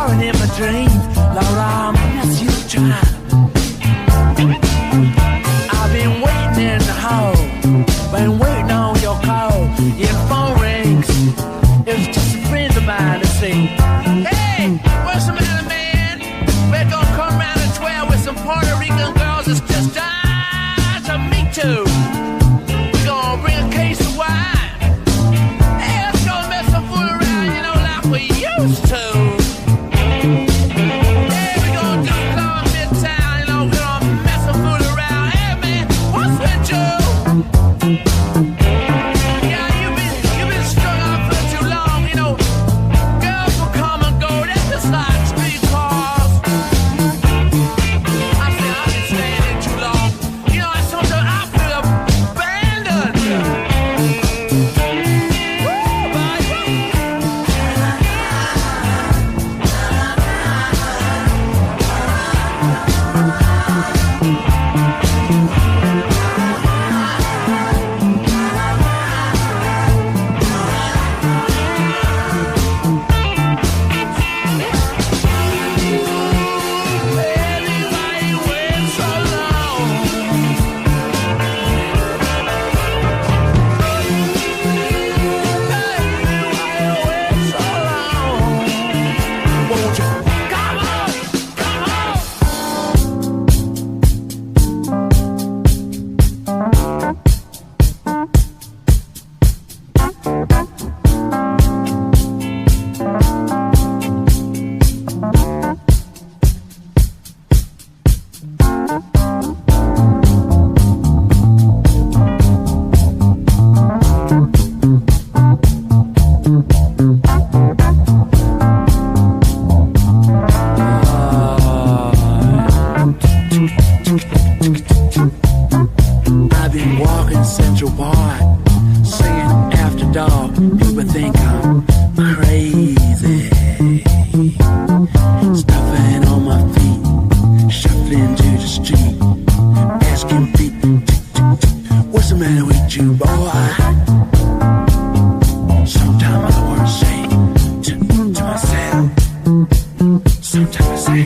roaring in my dreams. Lord, I'm miss you trying. I've been waiting in the hall, been waiting on your call. Your phone rings, it's just a friend of mine to see. Hey, what's the matter, man? We're gonna come around at 12 with some Puerto Rican girls. It's just to meet you. We're gonna bring a case of wine. Hey, let's go mess some fool around, you know, like we used to. Hey, we're gonna do club midtown, you know, we're gonna mess some fool around. Hey, man, what's with you? Yeah, you've been strung out for too long, you know. Girls will come and go, that's just like street cars. I say I've been staying in too long. You know, sometimes I feel abandoned. I've been walking Central Park, singing after dark. People think I'm crazy. Stuffing on my feet, shuffling to the street, asking people, what's the matter with you, boy? Sometimes I want to say to myself, sometimes I say,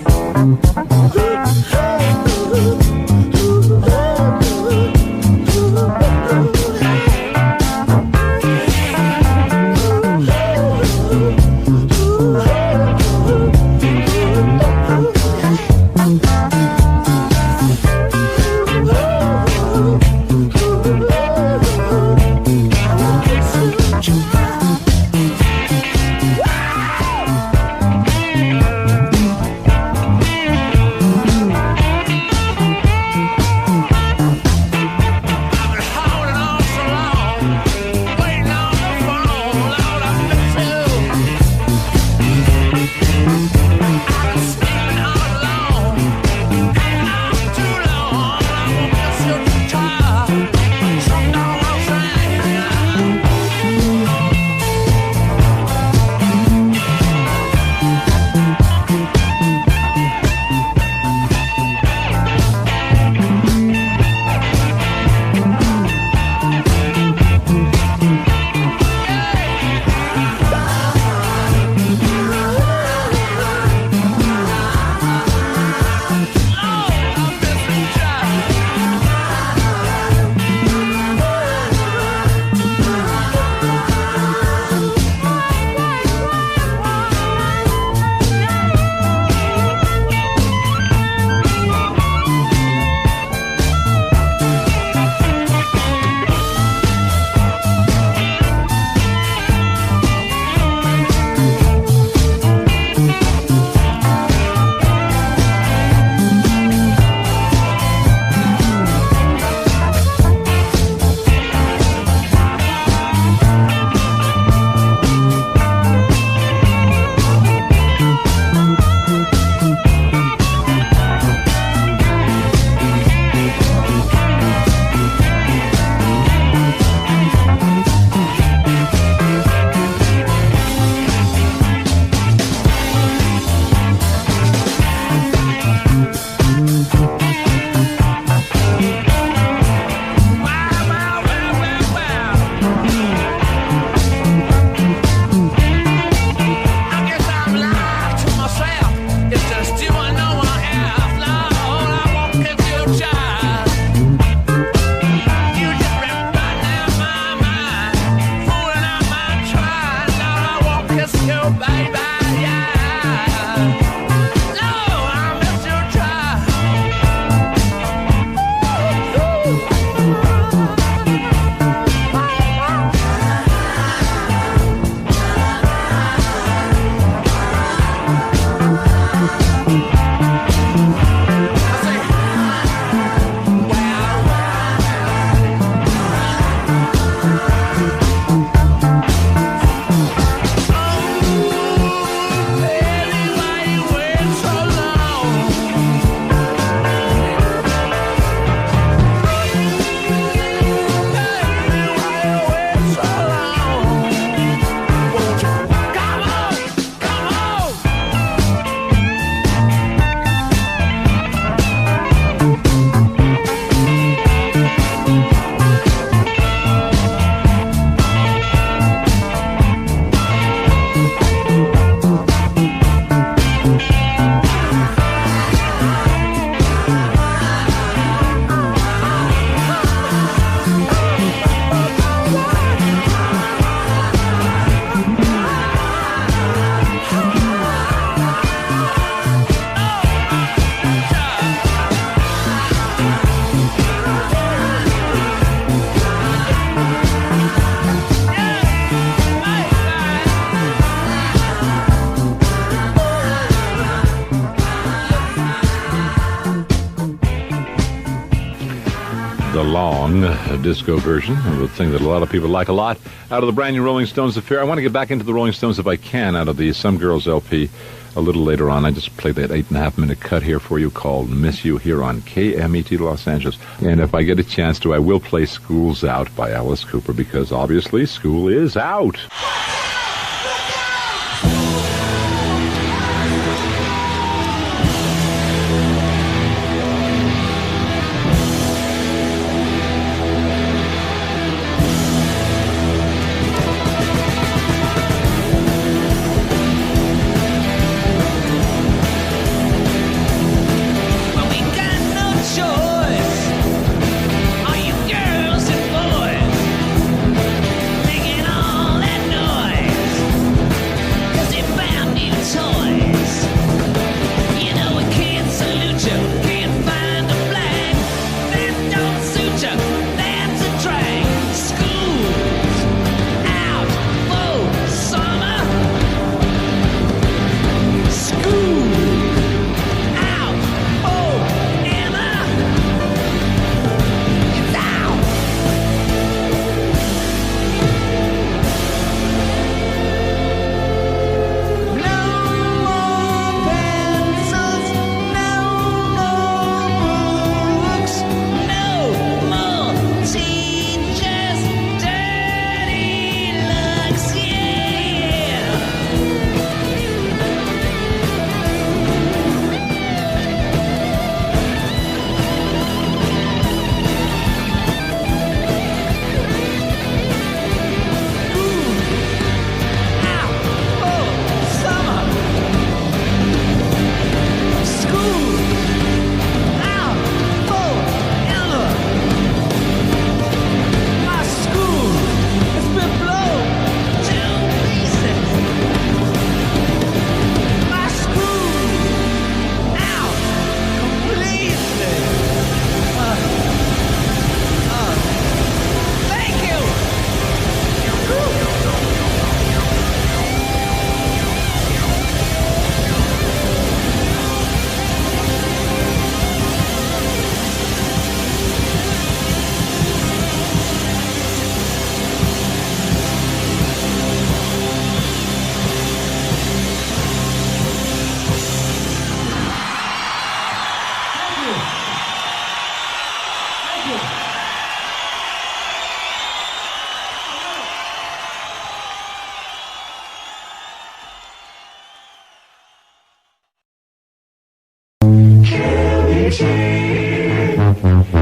the long disco version of a thing that a lot of people like a lot out of the brand new Rolling Stones affair. I want to get back into the Rolling Stones if I can out of the Some Girls LP a little later on. I just played that 8.5-minute cut here for you called Miss You here on KMET Los Angeles. And if I get a chance to, I will play School's Out by Alice Cooper, because obviously school is out.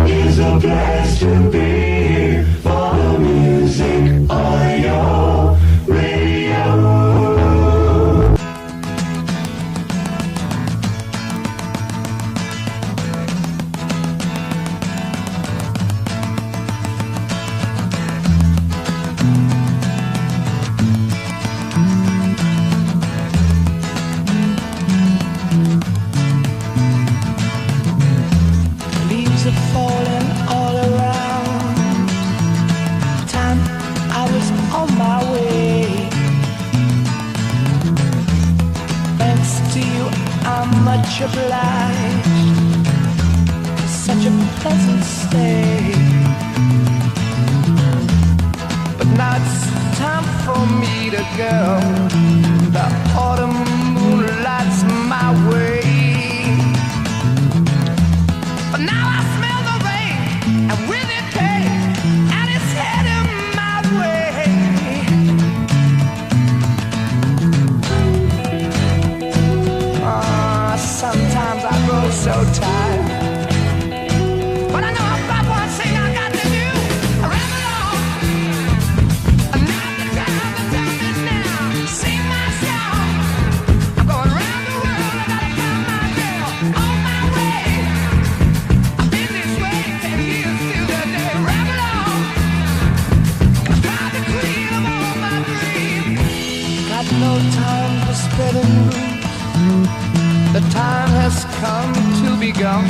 Is a place to be for the music on your radio. Leaves are falling all around. Time I was on my way. Thanks to you, I'm much obliged. Such a pleasant stay. But now it's time for me to go. The autumn moonlight's my way. But now I smell the rain, and with it pain, and it's heading my way. Sometimes I grow so tired, but I know I've got one thing I got to do. I ramble on, and now the time is now. Sing my song. I'm going round the world, I gotta find my girl on my way. I've been this way 10 years till the day. Ramble on, I'm trying to queen of all my dreams. Got no time for spreading. The time has come to be gone.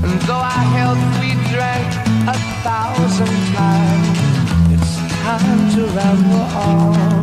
And though our health we drank 1,000 times, it's time to ramble on.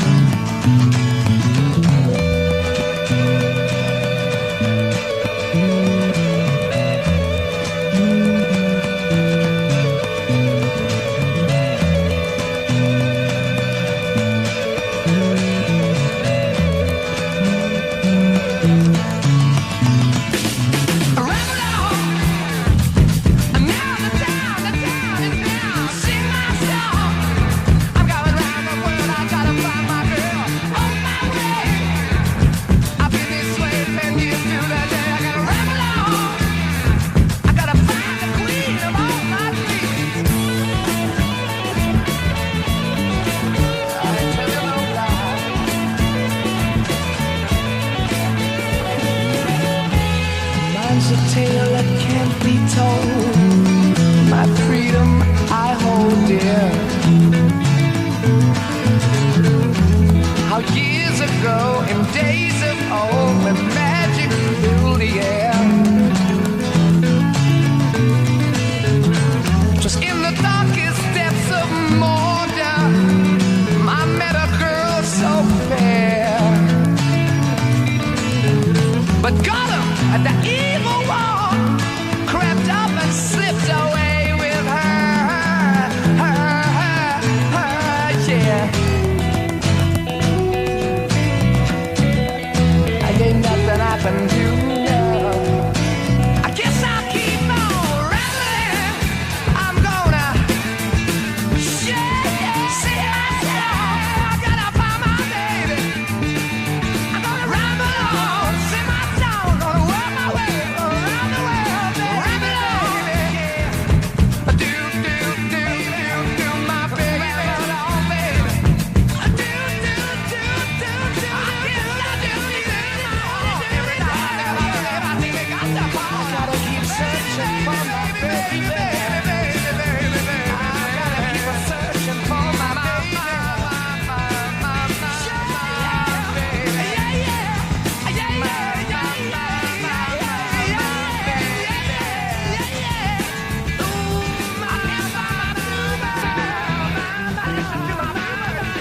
tale that can't be told. My freedom I hold dear. How years ago, in days of old, when magic filled the air, just in the darkest depths of Mordor, I met a girl so fair. But Gollum, the evil one, crept up and slipped away with her, yeah. Ain't nothing I can do now. I guess I'll keep on rambling. I'm gonna see myself. I gotta find my baby. I'm gonna ramble on, sing my song, gonna work my way around the world, ramble on, yeah. Do my baby, ramble on, baby. Do.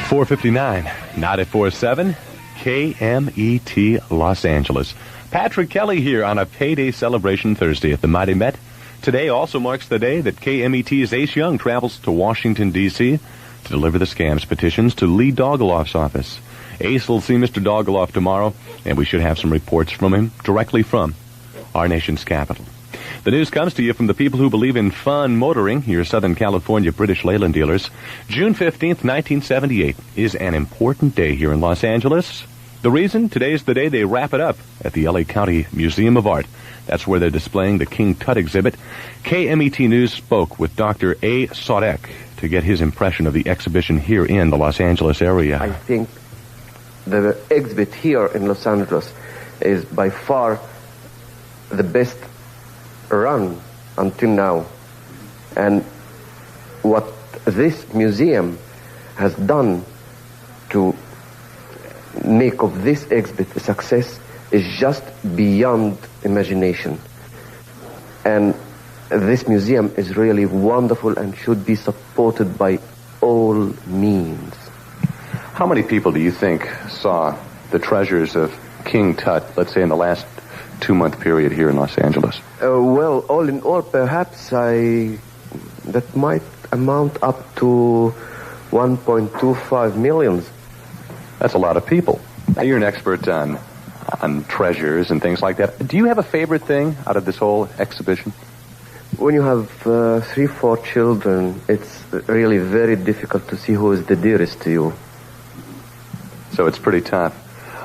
.459, 94.7, KMET Los Angeles. Patrick Kelly here on a payday celebration Thursday at the Mighty Met. Today also marks the day that KMET's Ace Young travels to Washington, D.C. to deliver the scams petitions to Lee Dogeloff's office. Ace will see Mr. Dogeloff tomorrow, and we should have some reports from him directly from our nation's capital. The news comes to you from the people who believe in fun motoring, your Southern California British Leyland dealers. June 15th, 1978 is an important day here in Los Angeles. The reason? Today's the day they wrap it up at the L.A. County Museum of Art. That's where they're displaying the King Tut exhibit. KMET News spoke with Dr. A. Sodek to get his impression of the exhibition here in the Los Angeles area. I think the exhibit here in Los Angeles is by far the best run until now. And what this museum has done to make of this exhibit a success is just beyond imagination. And this museum is really wonderful and should be supported by all means. How many people do you think saw the treasures of King Tut, let's say in the last 2-month period here in Los Angeles? Well, all in all, perhaps that might amount up to 1.25 million. That's a lot of people. Now, you're an expert on treasures and things like that. Do you have a favorite thing out of this whole exhibition? When you have 3-4 children, it's really very difficult to see who is the dearest to you. So it's pretty tough.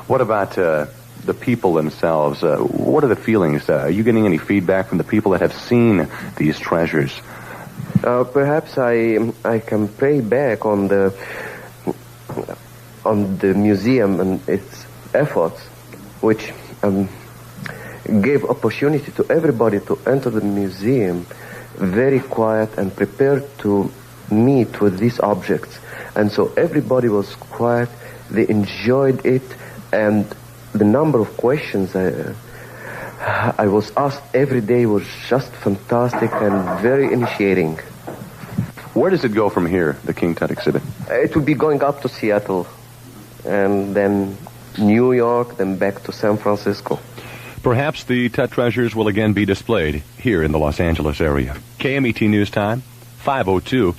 What about the people themselves? What are the feelings? Are you getting any feedback from the people that have seen these treasures? Perhaps I can pay back on the museum and its efforts, which gave opportunity to everybody to enter the museum very quiet and prepared to meet with these objects. And so everybody was quiet, they enjoyed it, and the number of questions I was asked every day was just fantastic and very initiating. Where does it go from here, the King Tut exhibit? It will be going up to Seattle, and then New York, then back to San Francisco. Perhaps the Tut treasures will again be displayed here in the Los Angeles area. KMET News Time, 5:02.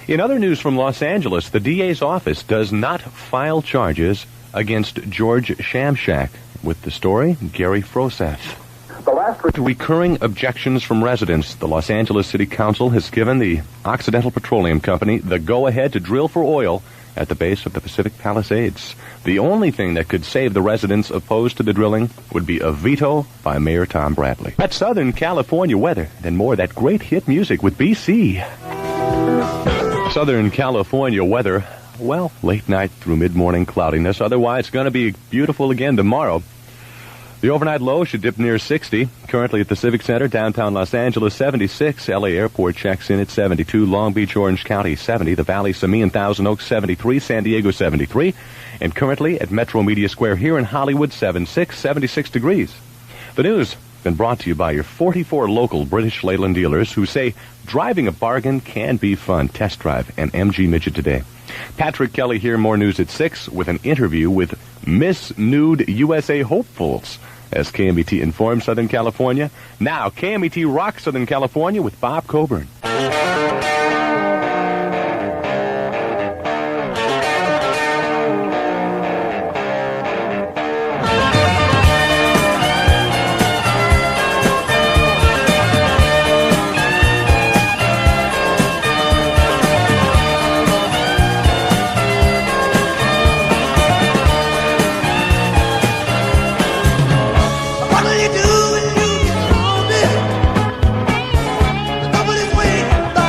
In other news from Los Angeles, the DA's office does not file charges against George Shamshak. With the story, Gary Froseth. The last recurring objections from residents, the Los Angeles City Council has given the Occidental Petroleum Company the go-ahead to drill for oil at the base of the Pacific Palisades. The only thing that could save the residents opposed to the drilling would be a veto by Mayor Tom Bradley. That's Southern California weather, and more of that great hit music with BC. Southern California weather, well, late night through mid-morning cloudiness. Otherwise, it's going to be beautiful again tomorrow. The overnight low should dip near 60. Currently at the Civic Center, downtown Los Angeles, 76. LA Airport checks in at 72. Long Beach, Orange County, 70. The Valley, Simi, and Thousand Oaks, 73. San Diego, 73. And currently at Metro Media Square here in Hollywood, 76 degrees. The news been brought to you by your 44 local British Leyland dealers who say driving a bargain can be fun. Test drive an MG Midget today. Patrick Kelly here, more news at 6 with an interview with Miss Nude USA hopefuls as KMET informs Southern California. Now, KMET rocks Southern California with Bob Coburn. What do you do when you get lonely? Nobody's waiting.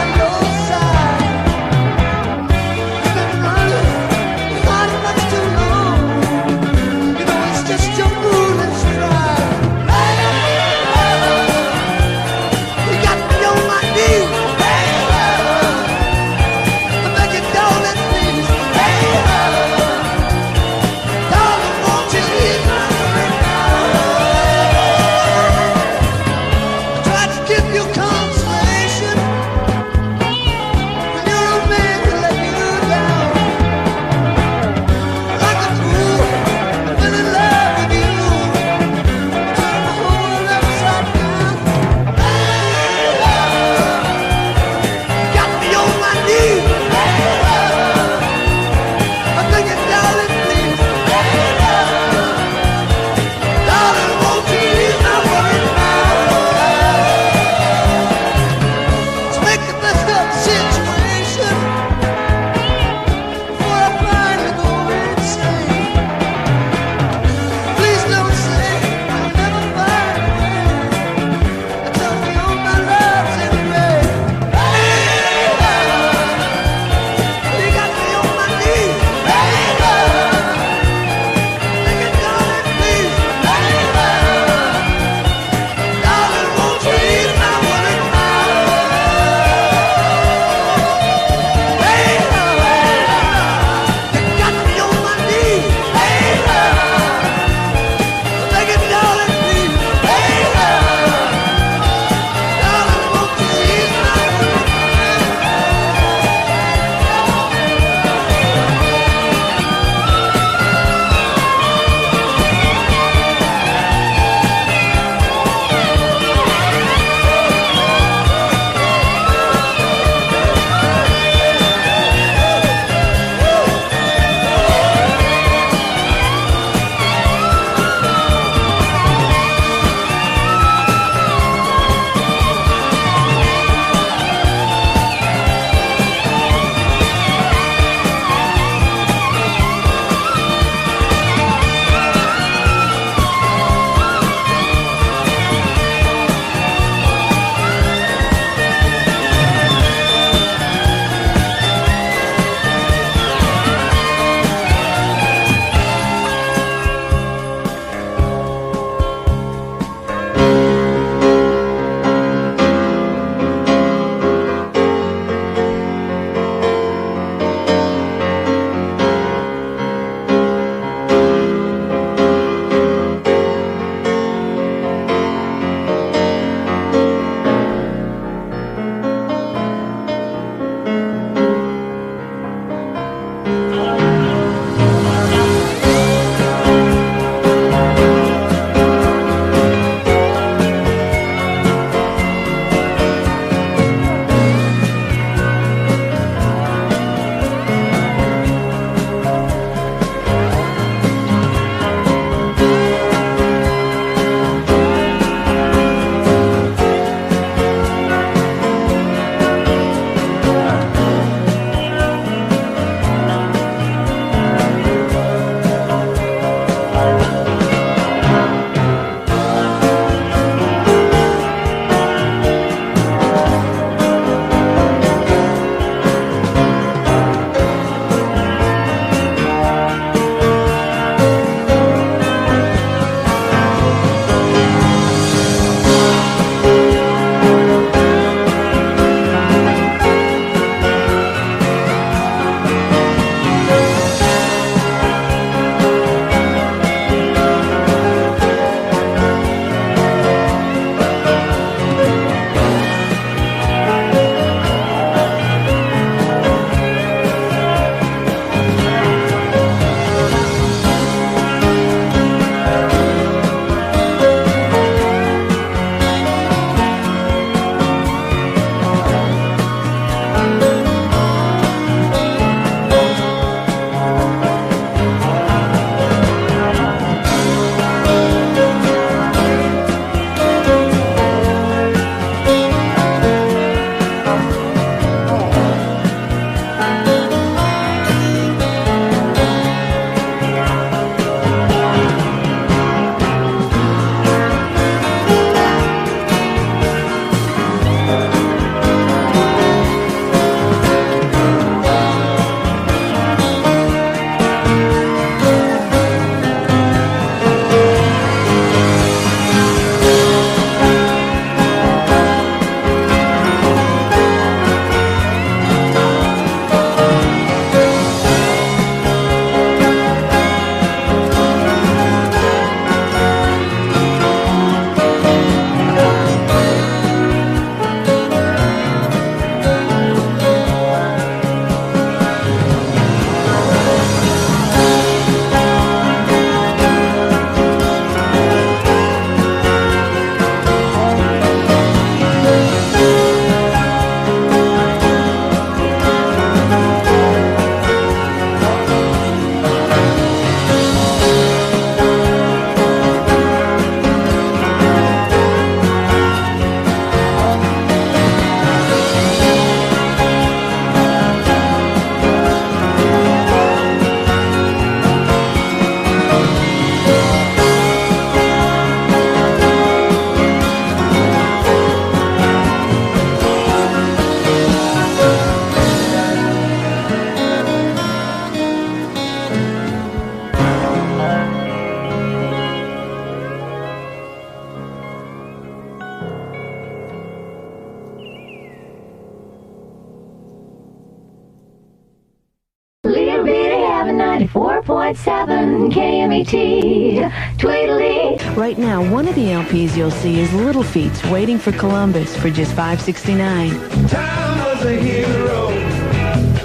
101.7 KMET. Tweedledee. Right now, one of the LPs you'll see is Little Feats, Waiting for Columbus, for just $5.69. Time was a hero,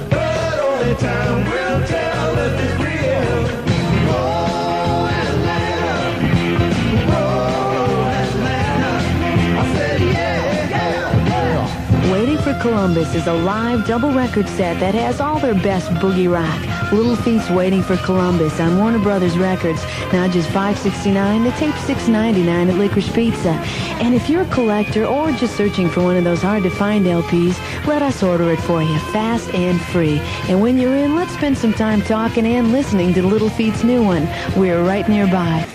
but only time will tell if it's real. Oh, Atlanta, oh, Atlanta. I said, yeah. Waiting for Columbus is a live double record set that has all their best boogie rock. Little Feats Waiting for Columbus on Warner Brothers Records. Now just $5.69. The tape's $6.99 at Licorice Pizza. And if you're a collector or just searching for one of those hard-to-find LPs, let us order it for you, fast and free. And when you're in, let's spend some time talking and listening to Little Feat's new one. We're right nearby.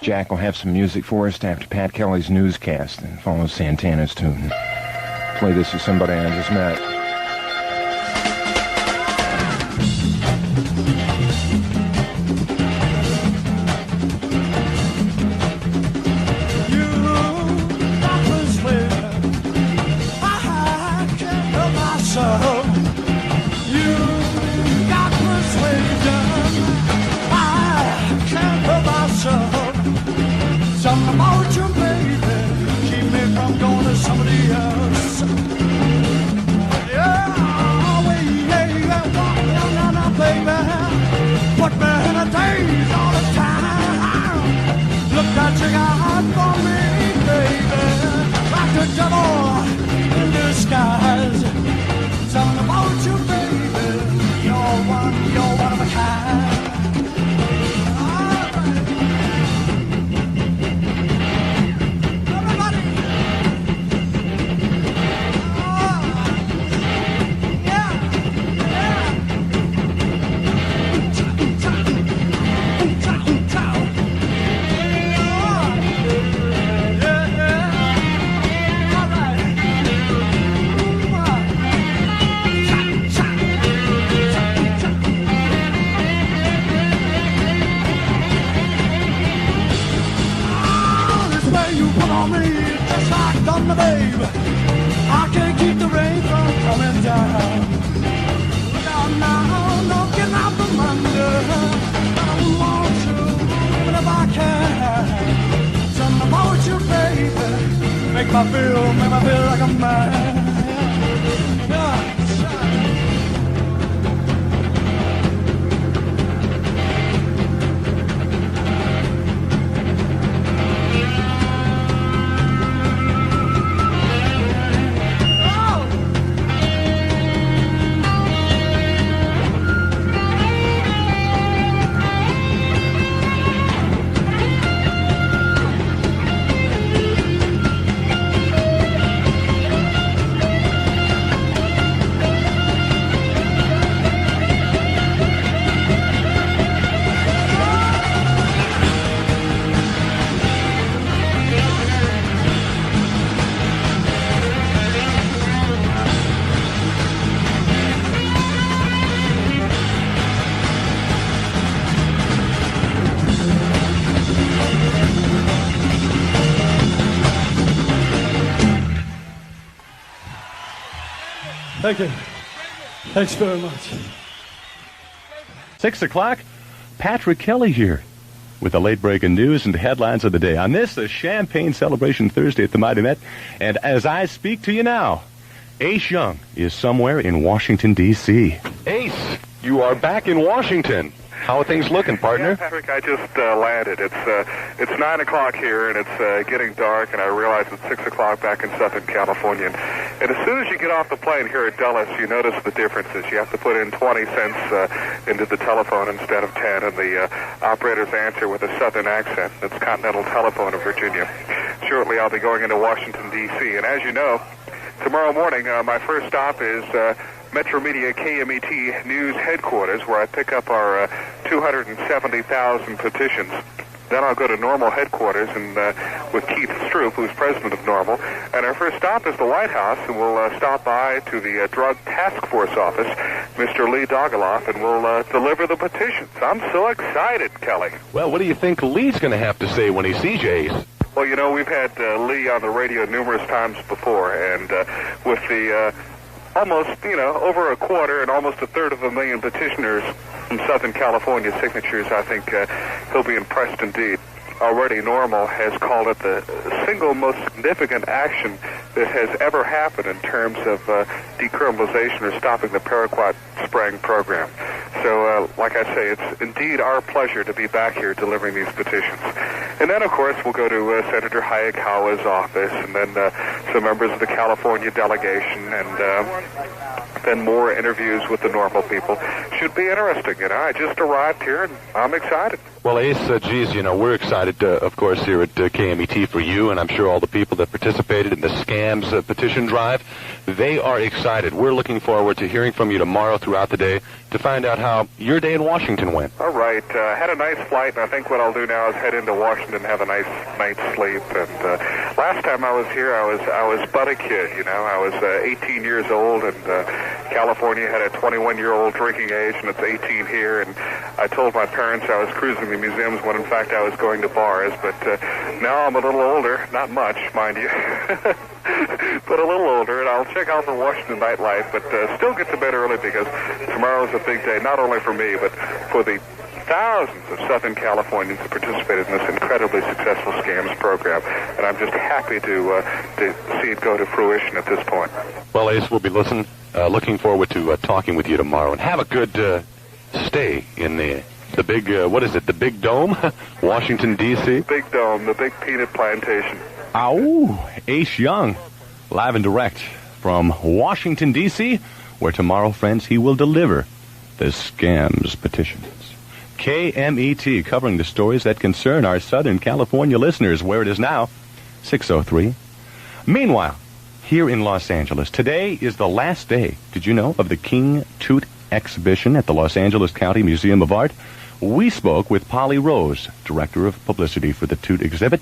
Jack will have some music for us after Pat Kelly's newscast and follow Santana's tune. Play this with somebody I just met. Something about you, baby, keep me from going to somebody else. Yeah, no, baby, put me in a daze all the time. Look what you got for me, baby, like the devil in disguise. Something about you, baby, you're one of a kind. Thunder, babe, I can't keep the rain from coming down. Look out now, no getting out from under. I want you, even if I can. Something about you, baby, make me feel like a man. Yeah. Thank you. Thanks very much. 6 o'clock, Patrick Kelly here with the late-breaking news and headlines of the day. On this, the Champagne Celebration Thursday at the Mighty Met. And as I speak to you now, Ace Young is somewhere in Washington, D.C. Ace, you are back in Washington. How are things looking, partner? Yeah, Patrick, I just landed. It's 9 o'clock here, and it's getting dark, and I realize it's 6 o'clock back in Southern California. And as soon as you get off the plane here at Dulles, you notice the differences. You have to put in 20 cents into the telephone instead of 10, and the operators answer with a Southern accent. It's Continental Telephone of Virginia. Shortly, I'll be going into Washington, D.C., and as you know, tomorrow morning, my first stop is Metro Media KMET News Headquarters, where I pick up our 270,000 petitions. Then I'll go to Normal Headquarters and with Keith Stroop, who's president of Normal. And our first stop is the White House, and we'll stop by to the Drug Task Force office, Mr. Lee Dogoloff, and we'll deliver the petitions. I'm so excited, Kelly. Well, what do you think Lee's going to have to say when he sees you, Ace? Well, you know, we've had Lee on the radio numerous times before, and with the almost, over a quarter and almost a third of a million petitioners from Southern California signatures, I think he'll be impressed indeed. Already Normal has called it the single most significant action that has ever happened in terms of decriminalization or stopping the paraquat spraying program. So, like I say, it's indeed our pleasure to be back here delivering these petitions. And then, of course, we'll go to Senator Hayakawa's office and then some members of the California delegation, and then more interviews with the normal people. Should be interesting, you know. I just arrived here, and I'm excited. Well, Ace, geez, you know, we're excited, of course, here at KMET for you, and I'm sure all the people that participated in the scams petition drive, they are excited. We're looking forward to hearing from you tomorrow throughout the day to find out how your day in Washington went. All right. Had a nice flight, and I think what I'll do now is head into Washington and have a nice night's sleep. And last time I was here, I was but a kid, you know. I was 18 years old, and California had a 21-year-old drinking age, and it's 18 here. And I told my parents I was cruising the museums when, in fact, I was going to bars. But now I'm a little older, not much, mind you, but a little older, and I'll check out the Washington nightlife, but still get to bed early because tomorrow's a big day, not only for me, but for the thousands of Southern Californians who participated in this incredibly successful scams program, and I'm just happy to see it go to fruition at this point. Well, Ace, we'll be looking forward to talking with you tomorrow, and have a good stay in the big, what is it, the Big Dome, Washington, D.C.? Big Dome, the big peanut plantation. Ow, Ace Young, live and direct from Washington, D.C., where tomorrow, friends, he will deliver the scams petitions. KMET, covering the stories that concern our Southern California listeners, where it is now 6:03. Meanwhile, here in Los Angeles, today is the last day, did you know, of the King Tut exhibition at the Los Angeles County Museum of Art. We spoke with Polly Rose, Director of Publicity for the Tut exhibit.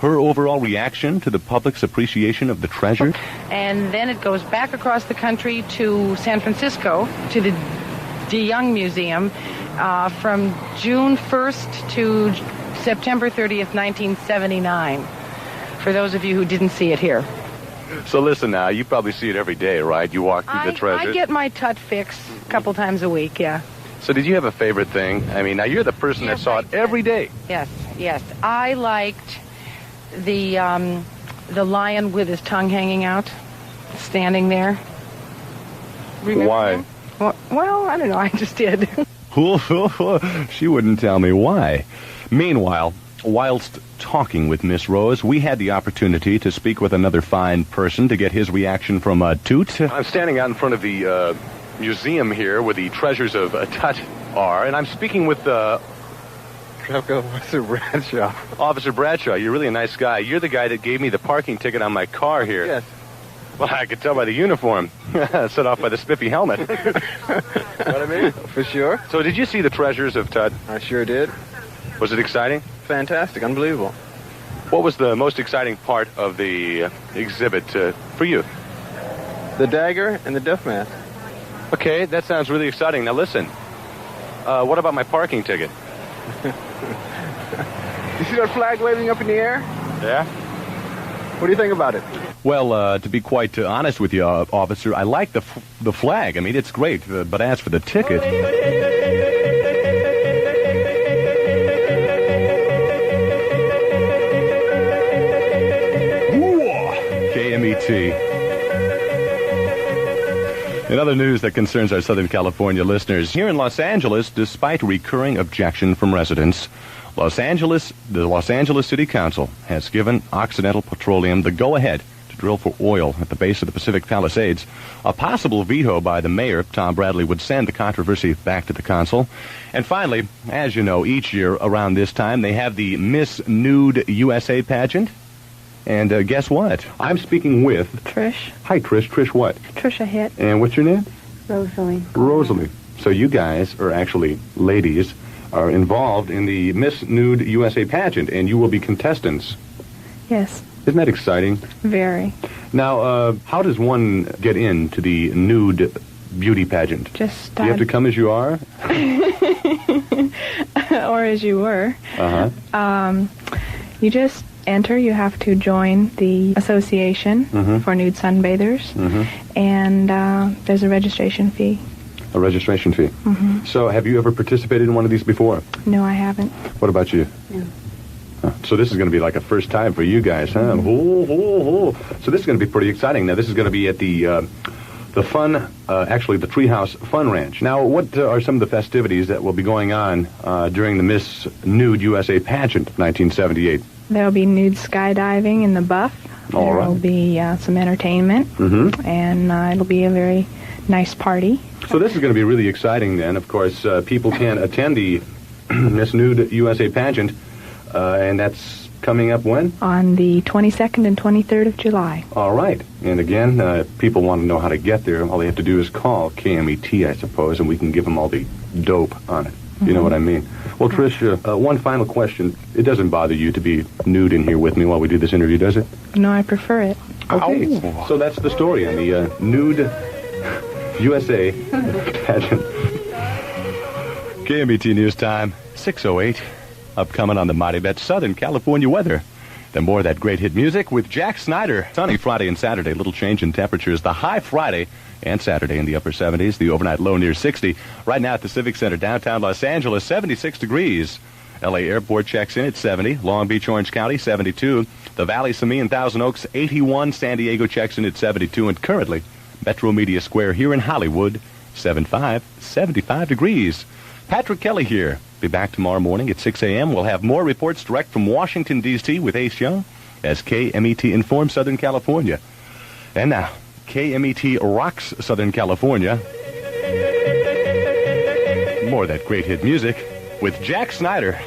Her overall reaction to the public's appreciation of the treasure. And then it goes back across the country to San Francisco, to the DeYoung Museum, from June 1st to September 30th, 1979, for those of you who didn't see it here. So listen now, you probably see it every day, right? You walk through the treasures. I get my Tut fix a couple times a week, yeah. So did you have a favorite thing? I mean, now you're the person that saw it every day. Yes. I liked the lion with his tongue hanging out, standing there. Remember Why? him? Well, I don't know. I just did. She wouldn't tell me why. Meanwhile, whilst talking with Miss Rose, we had the opportunity to speak with another fine person to get his reaction from Tut. I'm standing out in front of the museum here where the treasures of Tut are, and I'm speaking with Officer Bradshaw. Officer Bradshaw, you're really a nice guy. You're the guy that gave me the parking ticket on my car here. Yes. Well, I could tell by the uniform, set off by the spiffy helmet. What I mean? For sure. So did you see the treasures of Tut? I sure did. Was it exciting? Fantastic, unbelievable. What was the most exciting part of the exhibit for you? The dagger and the death mask. Okay, that sounds really exciting. Now listen, what about my parking ticket? You see that flag waving up in the air? Yeah. What do you think about it? Well, to be quite honest with you, officer, I like the flag. I mean, it's great. But as for the ticket... KMET. In other news that concerns our Southern California listeners, here in Los Angeles, despite recurring objection from residents, the Los Angeles City Council has given Occidental Petroleum the go-ahead to drill for oil at the base of the Pacific Palisades. A possible veto by the mayor, Tom Bradley, would send the controversy back to the council. And finally, as you know, each year around this time, they have the Miss Nude USA pageant. And guess what? I'm speaking with... Trish. Hi, Trish. Trish what? Trisha Hitt. And what's your name? Rosalie. Rosalie. So you guys are actually ladies... are involved in the Miss Nude USA pageant, and you will be contestants. Yes. Isn't that exciting? Very. Now, how does one get into the nude beauty pageant? Just... Do you have to come as you are? Or as you were. Uh-huh. You just enter. You have to join the association for nude sunbathers, and there's a registration fee. A registration fee. So have you ever participated in one of these before? No, I haven't. What about you? No. So this is going to be like a first time for you guys, huh? So this is going to be pretty exciting. Now, this is going to be at the Treehouse Fun Ranch. Now, what are some of the festivities that will be going on during the Miss Nude USA pageant of 1978? There'll be nude skydiving in the Buff All There right. will be some entertainment, and it'll be a very nice party. So this is going to be really exciting then. Of course, people can attend the Miss Nude USA pageant, and that's coming up when? On the 22nd and 23rd of July. All right. And again, people want to know how to get there. All they have to do is call KMET, I suppose, and we can give them all the dope on it. You know what I mean? Well, Trish, one final question. It doesn't bother you to be nude in here with me while we do this interview, does it? No, I prefer it. Okay. So that's the story on the Nude USA pageant. KMET News Time, 6:08. Upcoming on the Mighty Bet Southern California weather. Then more of that great hit music with Jack Snyder. Sunny Friday and Saturday. Little change in temperatures. The high Friday and Saturday in the upper 70s. The overnight low near 60. Right now at the Civic Center, downtown Los Angeles, 76 degrees. L.A. Airport checks in at 70. Long Beach, Orange County, 72. The Valley, Simi, and Thousand Oaks, 81. San Diego checks in at 72. And currently, Metro Media Square here in Hollywood, 75 degrees. Patrick Kelly here. Be back tomorrow morning at 6 a.m. We'll have more reports direct from Washington, D.C. with Ace Young as KMET informs Southern California. And now, KMET rocks Southern California. More of that great hit music with Jack Snyder.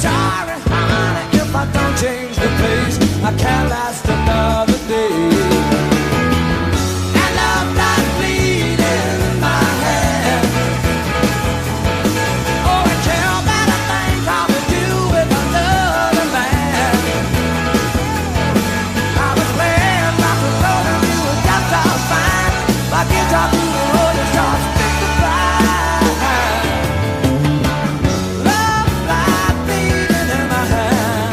sorry, honey, if I don't change the pace. I can't last another day. And I'm not bleeding in my hand. Oh, I care about a thing coming to with another man. I was playing rock and roll and you were just all fine. My guitar to the road and starts big to fly. Love like bleeding in my hand.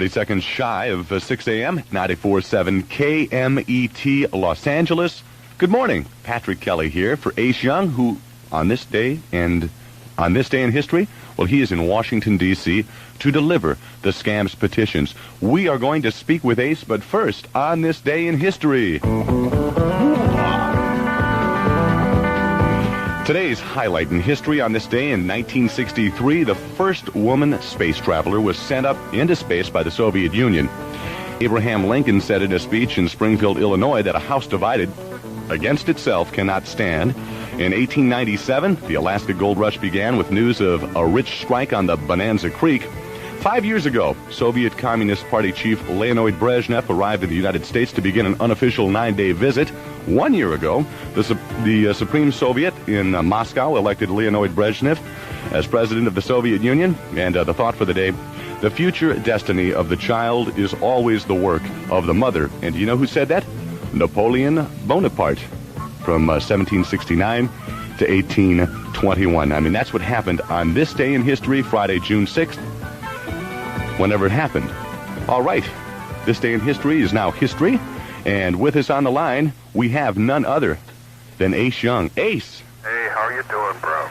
30 seconds shy of 6 a.m., 94.7 KMET Los Angeles. Good morning. Patrick Kelly here for Ace Young, who on this day in history, well, he is in Washington, D.C. to deliver the scams petitions. We are going to speak with Ace, but first, on this day in history. Today's highlight in history: on this day in 1963, the first woman space traveler was sent up into space by the Soviet Union. Abraham Lincoln said in a speech in Springfield, Illinois, that a house divided against itself cannot stand. In 1897, the Alaska Gold Rush began with news of a rich strike on the Bonanza Creek. 5 years ago, Soviet Communist Party chief Leonid Brezhnev arrived in the United States to begin an unofficial 9-day visit. 1 year ago, the Supreme Soviet in Moscow elected Leonid Brezhnev as president of the Soviet Union. And the thought for the day: the future destiny of the child is always the work of the mother. And do you know who said that? Napoleon Bonaparte, from 1769 to 1821. I mean, that's what happened on this day in history, Friday, June 6th, whenever it happened. All right, this day in history is now history, and with us on the line, we have none other than Ace Young. Ace! Hey, how you doing, bro?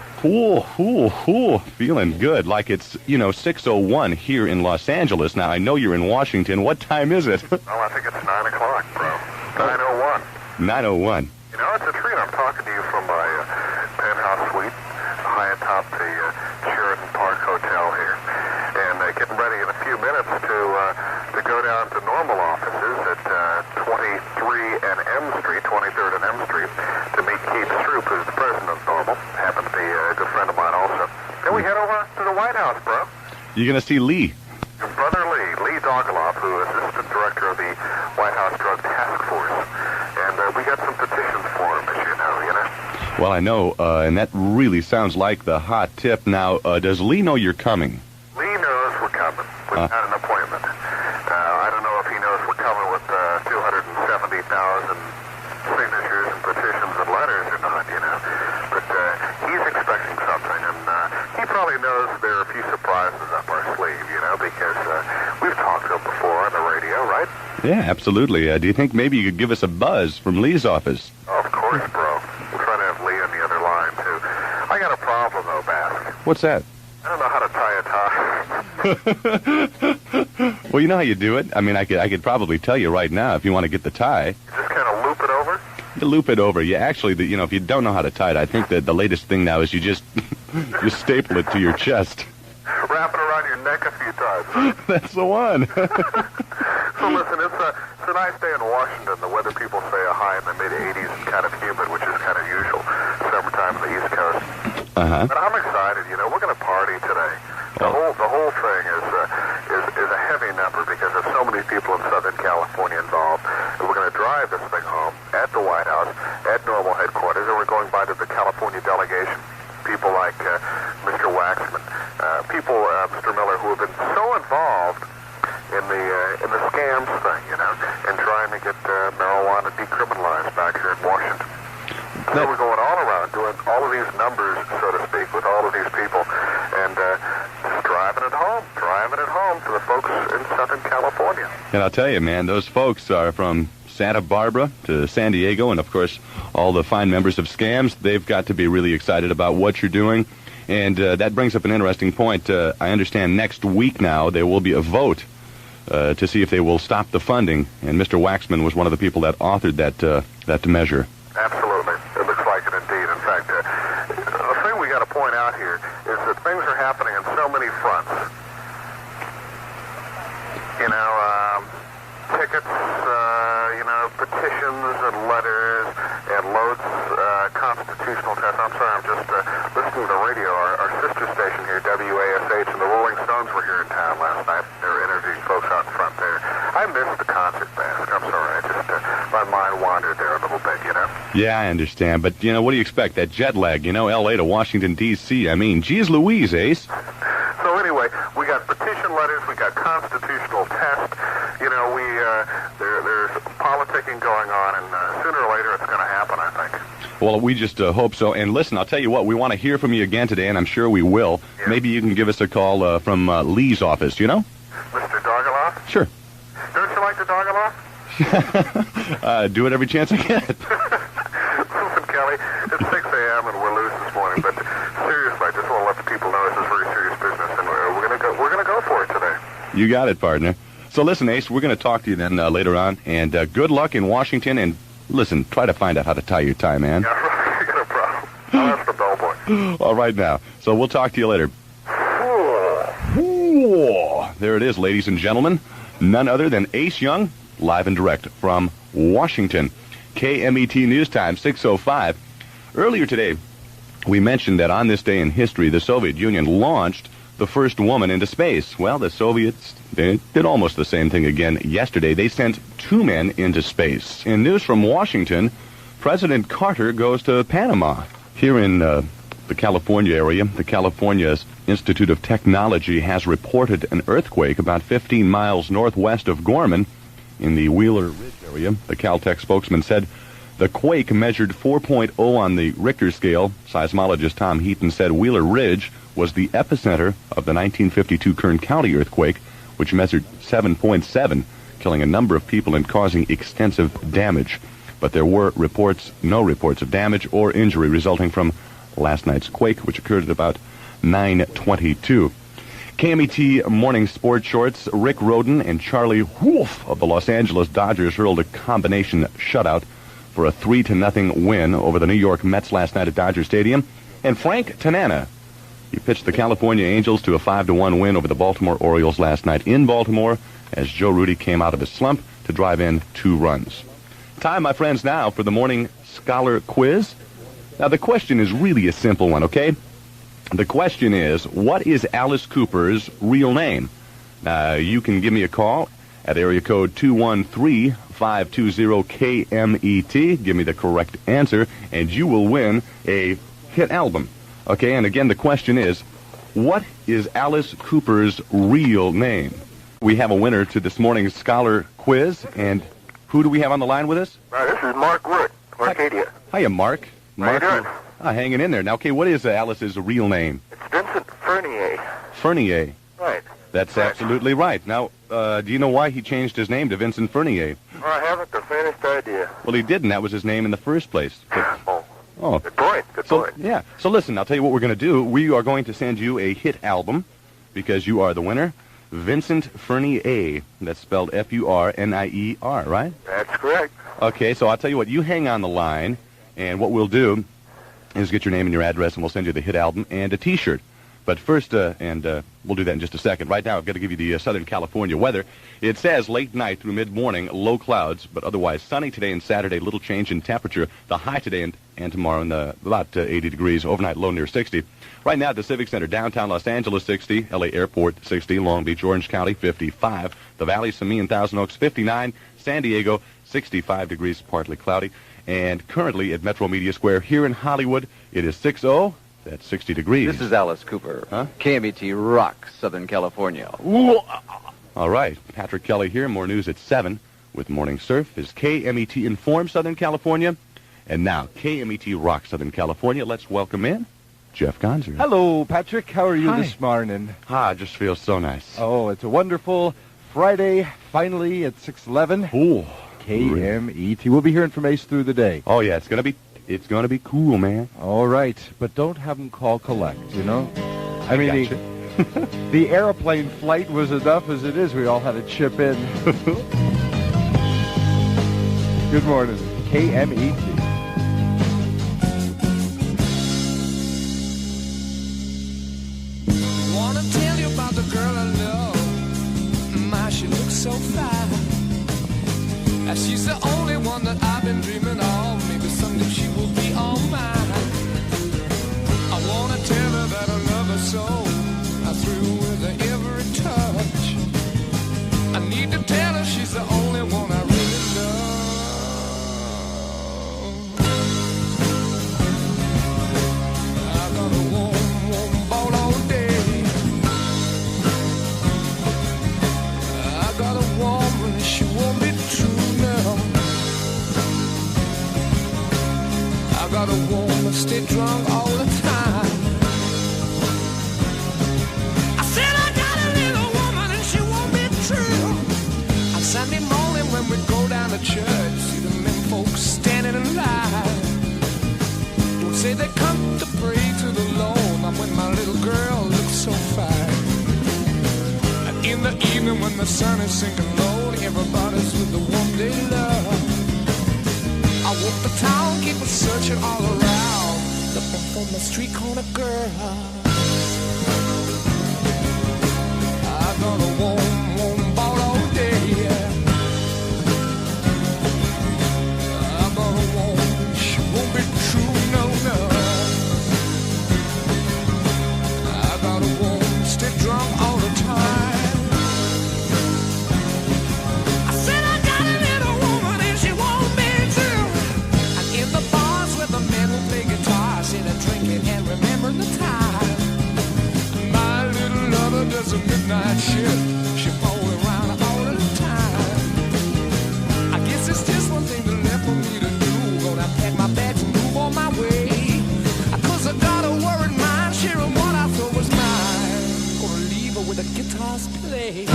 Feeling good, like it's, 6:01 here in Los Angeles. Now, I know you're in Washington. What time is it? Well, I think it's 9 o'clock, bro. 9:01. 9:01. You know, it's a treat. I'm talking to you from my penthouse suite high atop the Sheridan Park Hotel here. And getting ready in a few minutes to go down to normal offices at 23 and M Street, 23rd and M Street, to meet Keith Stroop, who's the president of Normal. Happens to be a good friend of mine also. Then we head over to the White House, bro. You're going to see Lee. Your brother Lee Dogoloff, who is assistant director of the White House Drug Task Force. And we got some petitions for him, as you know. Well, I know, and that really sounds like the hot tip. Now, does Lee know you're coming? Lee knows we're coming. We've had an appointment. I don't know if he knows we're coming with 270,000 signatures and petitions and letters or not, But he's expecting something, and he probably knows there are a few surprises up our sleeve, because we've talked to him before on the radio, right? Yeah, absolutely. Do you think maybe you could give us a buzz from Lee's office? Of course, bro. We'll try to have Lee on the other line, too. I got a problem, though, Bask. What's that? I don't know how to tie a tie. Well, you know how you do it. I mean, I could probably tell you right now if you want to get the tie. You just kind of loop it over? You loop it over. You actually, if you don't know how to tie it, I think that the latest thing now is you just staple it to your chest. Wrap it around your neck a few times. Right? That's the one. So listen, it's a nice day in Washington. The weather people say a high in the mid-80s and kind of humid, which is kind of usual summertime on the East Coast. Uh-huh. But I'm excited. We're going to party today. The whole thing is a heavy number because there's so many people in Southern California involved. And we're going to drive this thing home at the White House, at Normal headquarters, and we're going by to the California delegation. People like Mr. Waxman, Mr. Miller, who have been so involved in the scams thing, and trying to get marijuana decriminalized back here in Washington. So we're going all around doing all of these numbers, so to speak, with all of these people, and just driving it home to the folks in Southern California. And I'll tell you, man, those folks are from Santa Barbara to San Diego, and of course, all the fine members of Scams. They've got to be really excited about what you're doing. And that brings up an interesting point. I understand next week now there will be a vote to see if they will stop the funding. And Mr. Waxman was one of the people that authored that measure. Absolutely. It looks like it indeed. In fact, the thing we got to point out here is that things are happening on so many fronts. Tickets, petitions and letters and loads, constitutional tests. I'm sorry, I'm just listening to the radio. Our sister station here, WASH, and the Rolling Stones were here in town last night. They were interviewing folks out in front there. I missed the concert, Bask. I'm sorry. My mind wandered there a little bit, Yeah, I understand. But, what do you expect? That jet lag, L.A. to Washington, D.C. I mean, geez Louise, Ace. So anyway, we got petition letters, we got constitutional tests. There's politicking going on, and sooner or later it's going to happen, I think. Well, we just hope so. And listen, I'll tell you what, we want to hear from you again today, and I'm sure we will. Yeah. Maybe you can give us a call from Lee's office, Mr. Dogoloff? Do it every chance I get. Listen, Kelly, it's 6 a.m. and we're loose this morning, but seriously, I just want to let the people know this is very serious business, and we're gonna go for it today. You got it, partner. So listen, Ace, we're going to talk to you then later on, and good luck in Washington, and listen, try to find out how to tie your tie, man. Yeah, right. You got a problem. I'll ask the bellboy. All right now. So we'll talk to you later. There it is, ladies and gentlemen. None other than Ace Young, live and direct from Washington. KMET News Time, 6:05. Earlier today, we mentioned that on this day in history, the Soviet Union launched the first woman into space. Well, the Soviets did almost the same thing again yesterday. They sent 2 men into space. In news from Washington, President Carter goes to Panama. Here in the California area, the California Institute of Technology has reported an earthquake about 15 miles northwest of Gorman in the Wheeler Ridge area. The Caltech spokesman said the quake measured 4.0 on the Richter scale. Seismologist Tom Heaton said Wheeler Ridge was the epicenter of the 1952 Kern County earthquake, which measured 7.7, killing a number of people and causing extensive damage. But there were no reports of damage or injury resulting from last night's quake, which occurred at about 9:22. KMET Morning Sports Shorts, Rick Rhoden and Charlie Wolf of the Los Angeles Dodgers hurled a combination shutout for a 3-0 win over the New York Mets last night at Dodger Stadium. And Frank Tanana, he pitched the California Angels to a 5-1 win over the Baltimore Orioles last night in Baltimore as Joe Rudy came out of his slump to drive in 2 runs. Time, my friends, now for the Morning Scholar Quiz. Now, the question is really a simple one, okay? The question is, what is Alice Cooper's real name? Now, you can give me a call at area code 213-520-KMET. Give me the correct answer, and you will win a hit album. Okay, and again, the question is, what is Alice Cooper's real name? We have a winner to this morning's Scholar Quiz, and who do we have on the line with us? This is Mark Wood, Arcadia. Hiya, Mark. How you doing? Hanging in there. Now, okay, what is Alice's real name? It's Vincent Fernier. Fernier. Right. That's absolutely right. Now, do you know why he changed his name to Vincent Fernier? I haven't the faintest idea. Well, he didn't. That was his name in the first place. Oh. Good point. Good point. Yeah. So listen, I'll tell you what we're going to do. We are going to send you a hit album because you are the winner. Vincent Fernier. That's spelled F-U-R-N-I-E-R, right? That's correct. Okay, so I'll tell you what. You hang on the line, and what we'll do is get your name and your address, and we'll send you the hit album and a T-shirt. But first, we'll do that in just a second. Right now, I've got to give you the Southern California weather. It says late night through mid-morning, low clouds, but otherwise sunny today and Saturday, little change in temperature. The high today and tomorrow in about 80 degrees, overnight low near 60. Right now at the Civic Center, downtown Los Angeles, 60. L.A. Airport, 60. Long Beach, Orange County, 55. The Valley, Simi and Thousand Oaks, 59. San Diego, 65 degrees, partly cloudy. And currently at Metro Media Square here in Hollywood, it is 60. That's 60 degrees. This is Alice Cooper. Huh? KMET Rock, Southern California. All right. Patrick Kelly here. More news at 7 with Morning Surf. Is KMET Inform Southern California? And now, KMET Rock Southern California. Let's welcome in Jeff Gonzer. Hello, Patrick. How are you Hi. this morning? It just feels so nice. Oh, it's a wonderful Friday, finally at 6:11. Ooh. KMET. We'll be hearing from Ace through the day. Oh, yeah. It's going to be cool, man. All right. But don't have them call collect, you know? I mean, gotcha. the airplane flight was enough as it is. We all had to chip in. Good morning. KMET. Wanna tell you about the girl I love. My, she looks so fine. She's the only one that I've been dreaming of. Maybe someday she will be all mine. I wanna tell her that I love her so. I through with her every touch. I need to tell her she's the only one I really love. I got a warm, warm ball all day. I got a woman, she won't be true. I got a woman, stay drunk all the time. I said I got a little woman and she won't be true. On Sunday morning when we go down to folks standing in line. Don't say they come to pray to the Lord, not when my little girl looks so fine. And in the evening when the sun is sinking low, everybody's with the one they love. I walk the town, keep on searching all around, looking for my street corner girl. I got a warm ball all day. I got a warm, she won't be true, no, no. I got a warm, stay drunk all the time. I said I got a little woman and she won't be true. And in the bars where the men who play guitar sit and drinking and remember the time. My little lover does a midnight shift. She follows around all the time. I guess it's just one thing left for me to do. Gonna pack my bags and move on my way. 'Cause I got a worried mind, sharing what I thought was mine. Gonna leave her with the guitars play.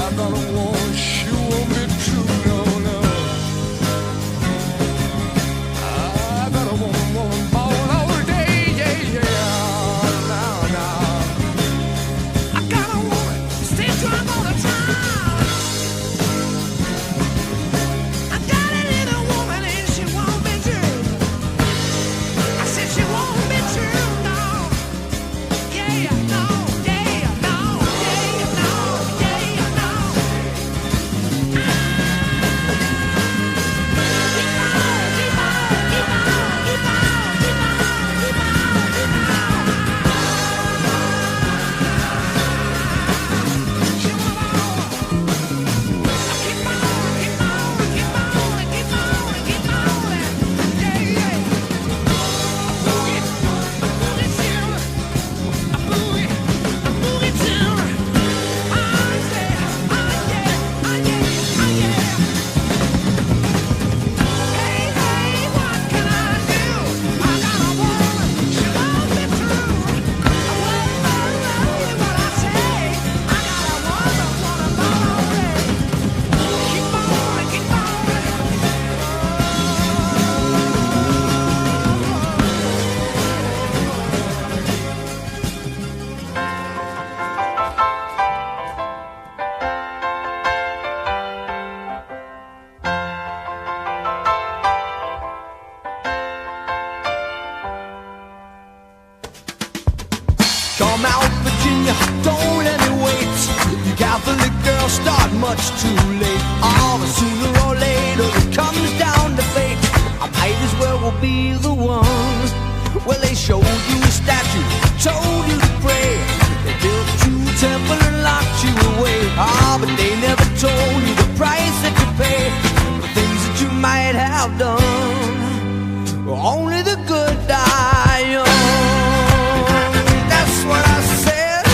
I got a war, she won't be true, no, no. I got a woman ball all day, yeah, yeah. Now, now. I got a woman, stay drunk all the time. I got a little woman and she won't be true. I said she won't be true, no. Yeah, no, yeah, no, yeah, no, yeah, no. Come out, Virginia, don't let me wait. You Catholic girls start much too late. Oh, but sooner or later it comes down to fate. I might as well be the one. Well, they showed you a statue, told you to pray. They built you a temple and locked you away. Oh, but they never told you the price that you pay for things that you might have done. Only the good die young. That's what I said.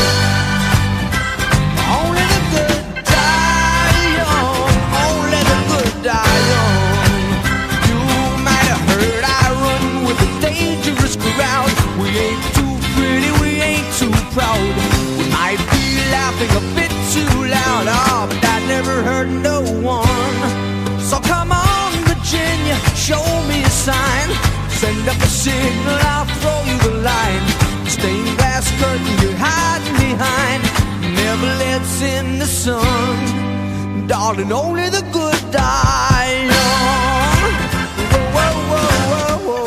Only the good die young. Only the good die young. You might have heard I run with a dangerous crowd. We ain't too pretty, we ain't too proud. We might be laughing a bit too loud. Oh, but that never hurt no one. So come on, Virginia, show me a sign. Send up a signal, I'll throw you the line. Stained glass curtain you're hiding behind never lets in the sun. Darling, only the good die young. Whoa, whoa, whoa, whoa, whoa.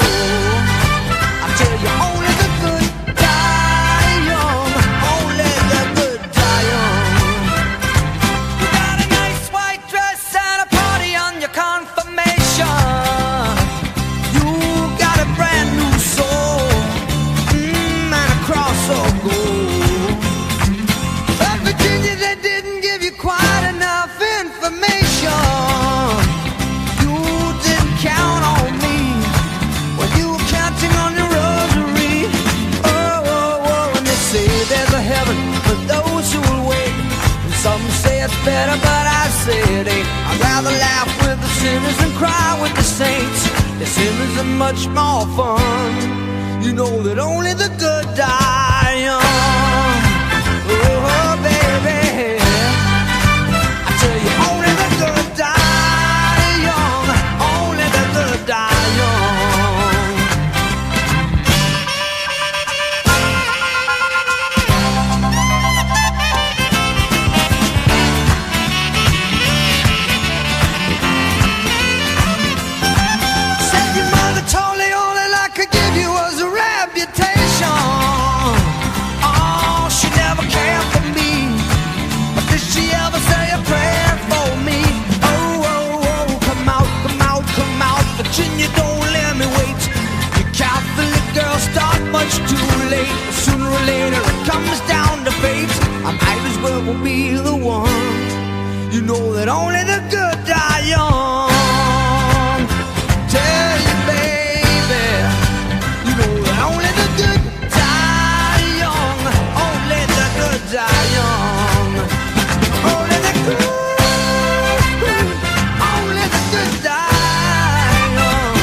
I tell you, only the good die young. Only the good die young. You got a nice white dress and a party on your confirmation. You got a brand new soul. Cross or gold. But Virginia, they didn't give you quite enough information. You didn't count on me when you were counting on your rosary. Oh, oh, oh, and they say there's a heaven for those who will wait. And some say it's better, but I say it ain't. I'd rather laugh with the sinners than cry with the saints. The sinners are much more fun. You know that only the good die young. Oh, baby, I tell you, only the good die only the good die young. Tell you, baby, you know only the good die young. Only the good die young. Only the good, only the good die young.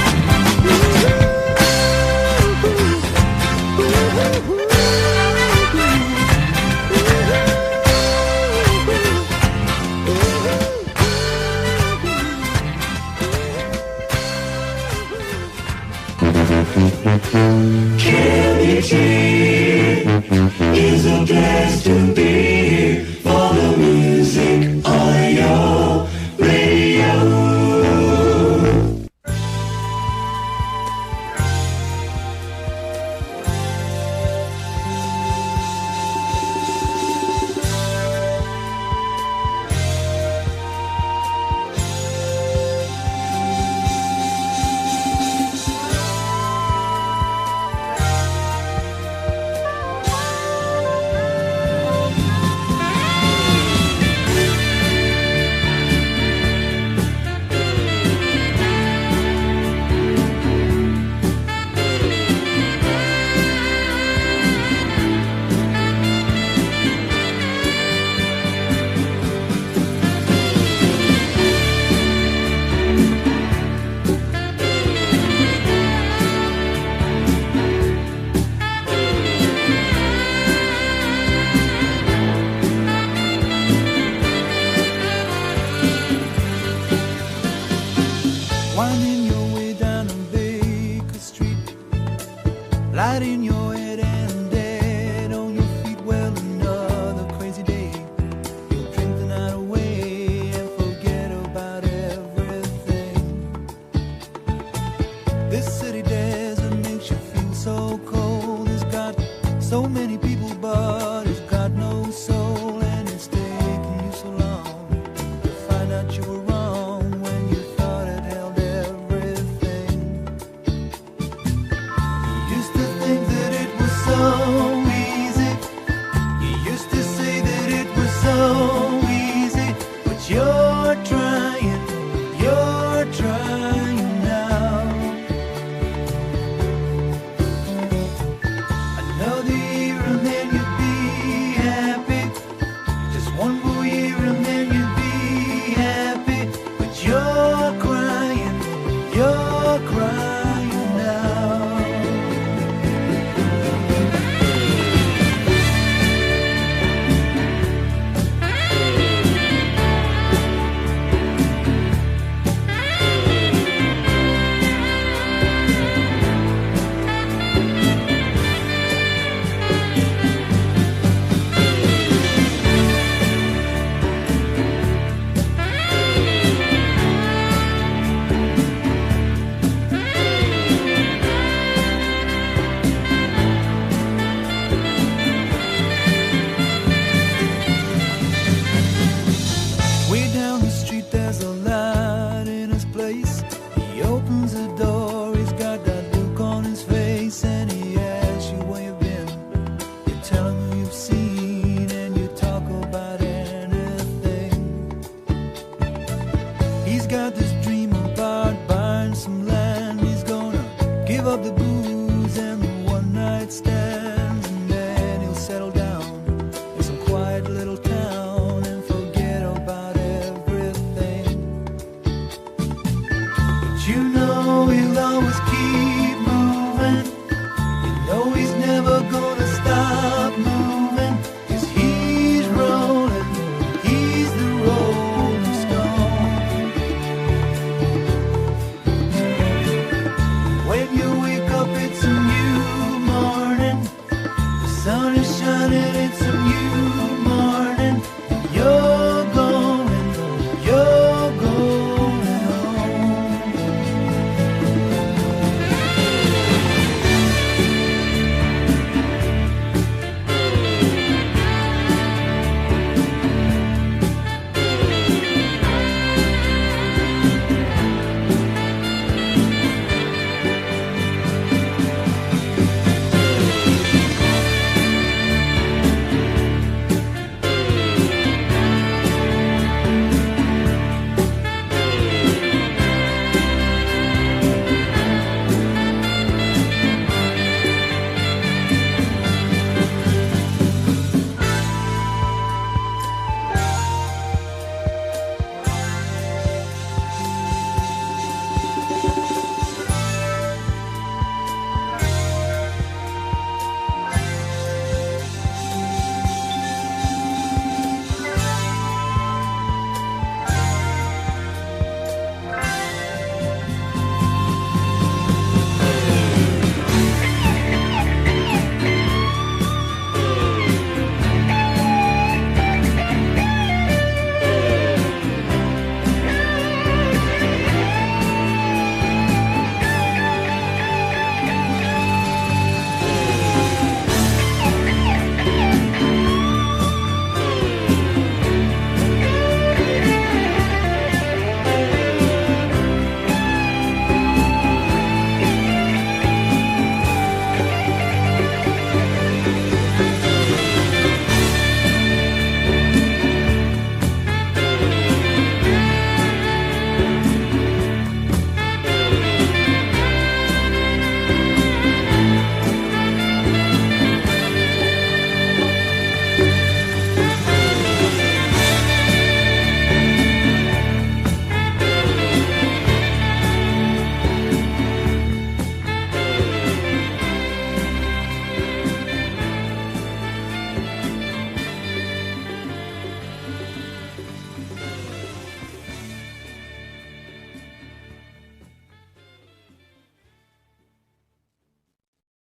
KMET is a place to be for the music on your radio. Winding your way down on Baker Street, light in your head and dead on your feet. Well, another crazy day. You'll drink the night away and forget about everything. This city desert makes you feel so cold. It's got so many people, but it's got no soul, and it's taking you so long to find out you were wrong when you thought it held everything. You used to think that it was so easy. You used to say that it was so easy, but you're trying now. Another year and then you'd be happy. Just one more year and then you'd be happy, but you're crying now. Way down the street there's a light in his place. He opens the door, he's got that look on his face, and he asks you where you've been. You tell him who you've seen, and you talk about anything. He's got this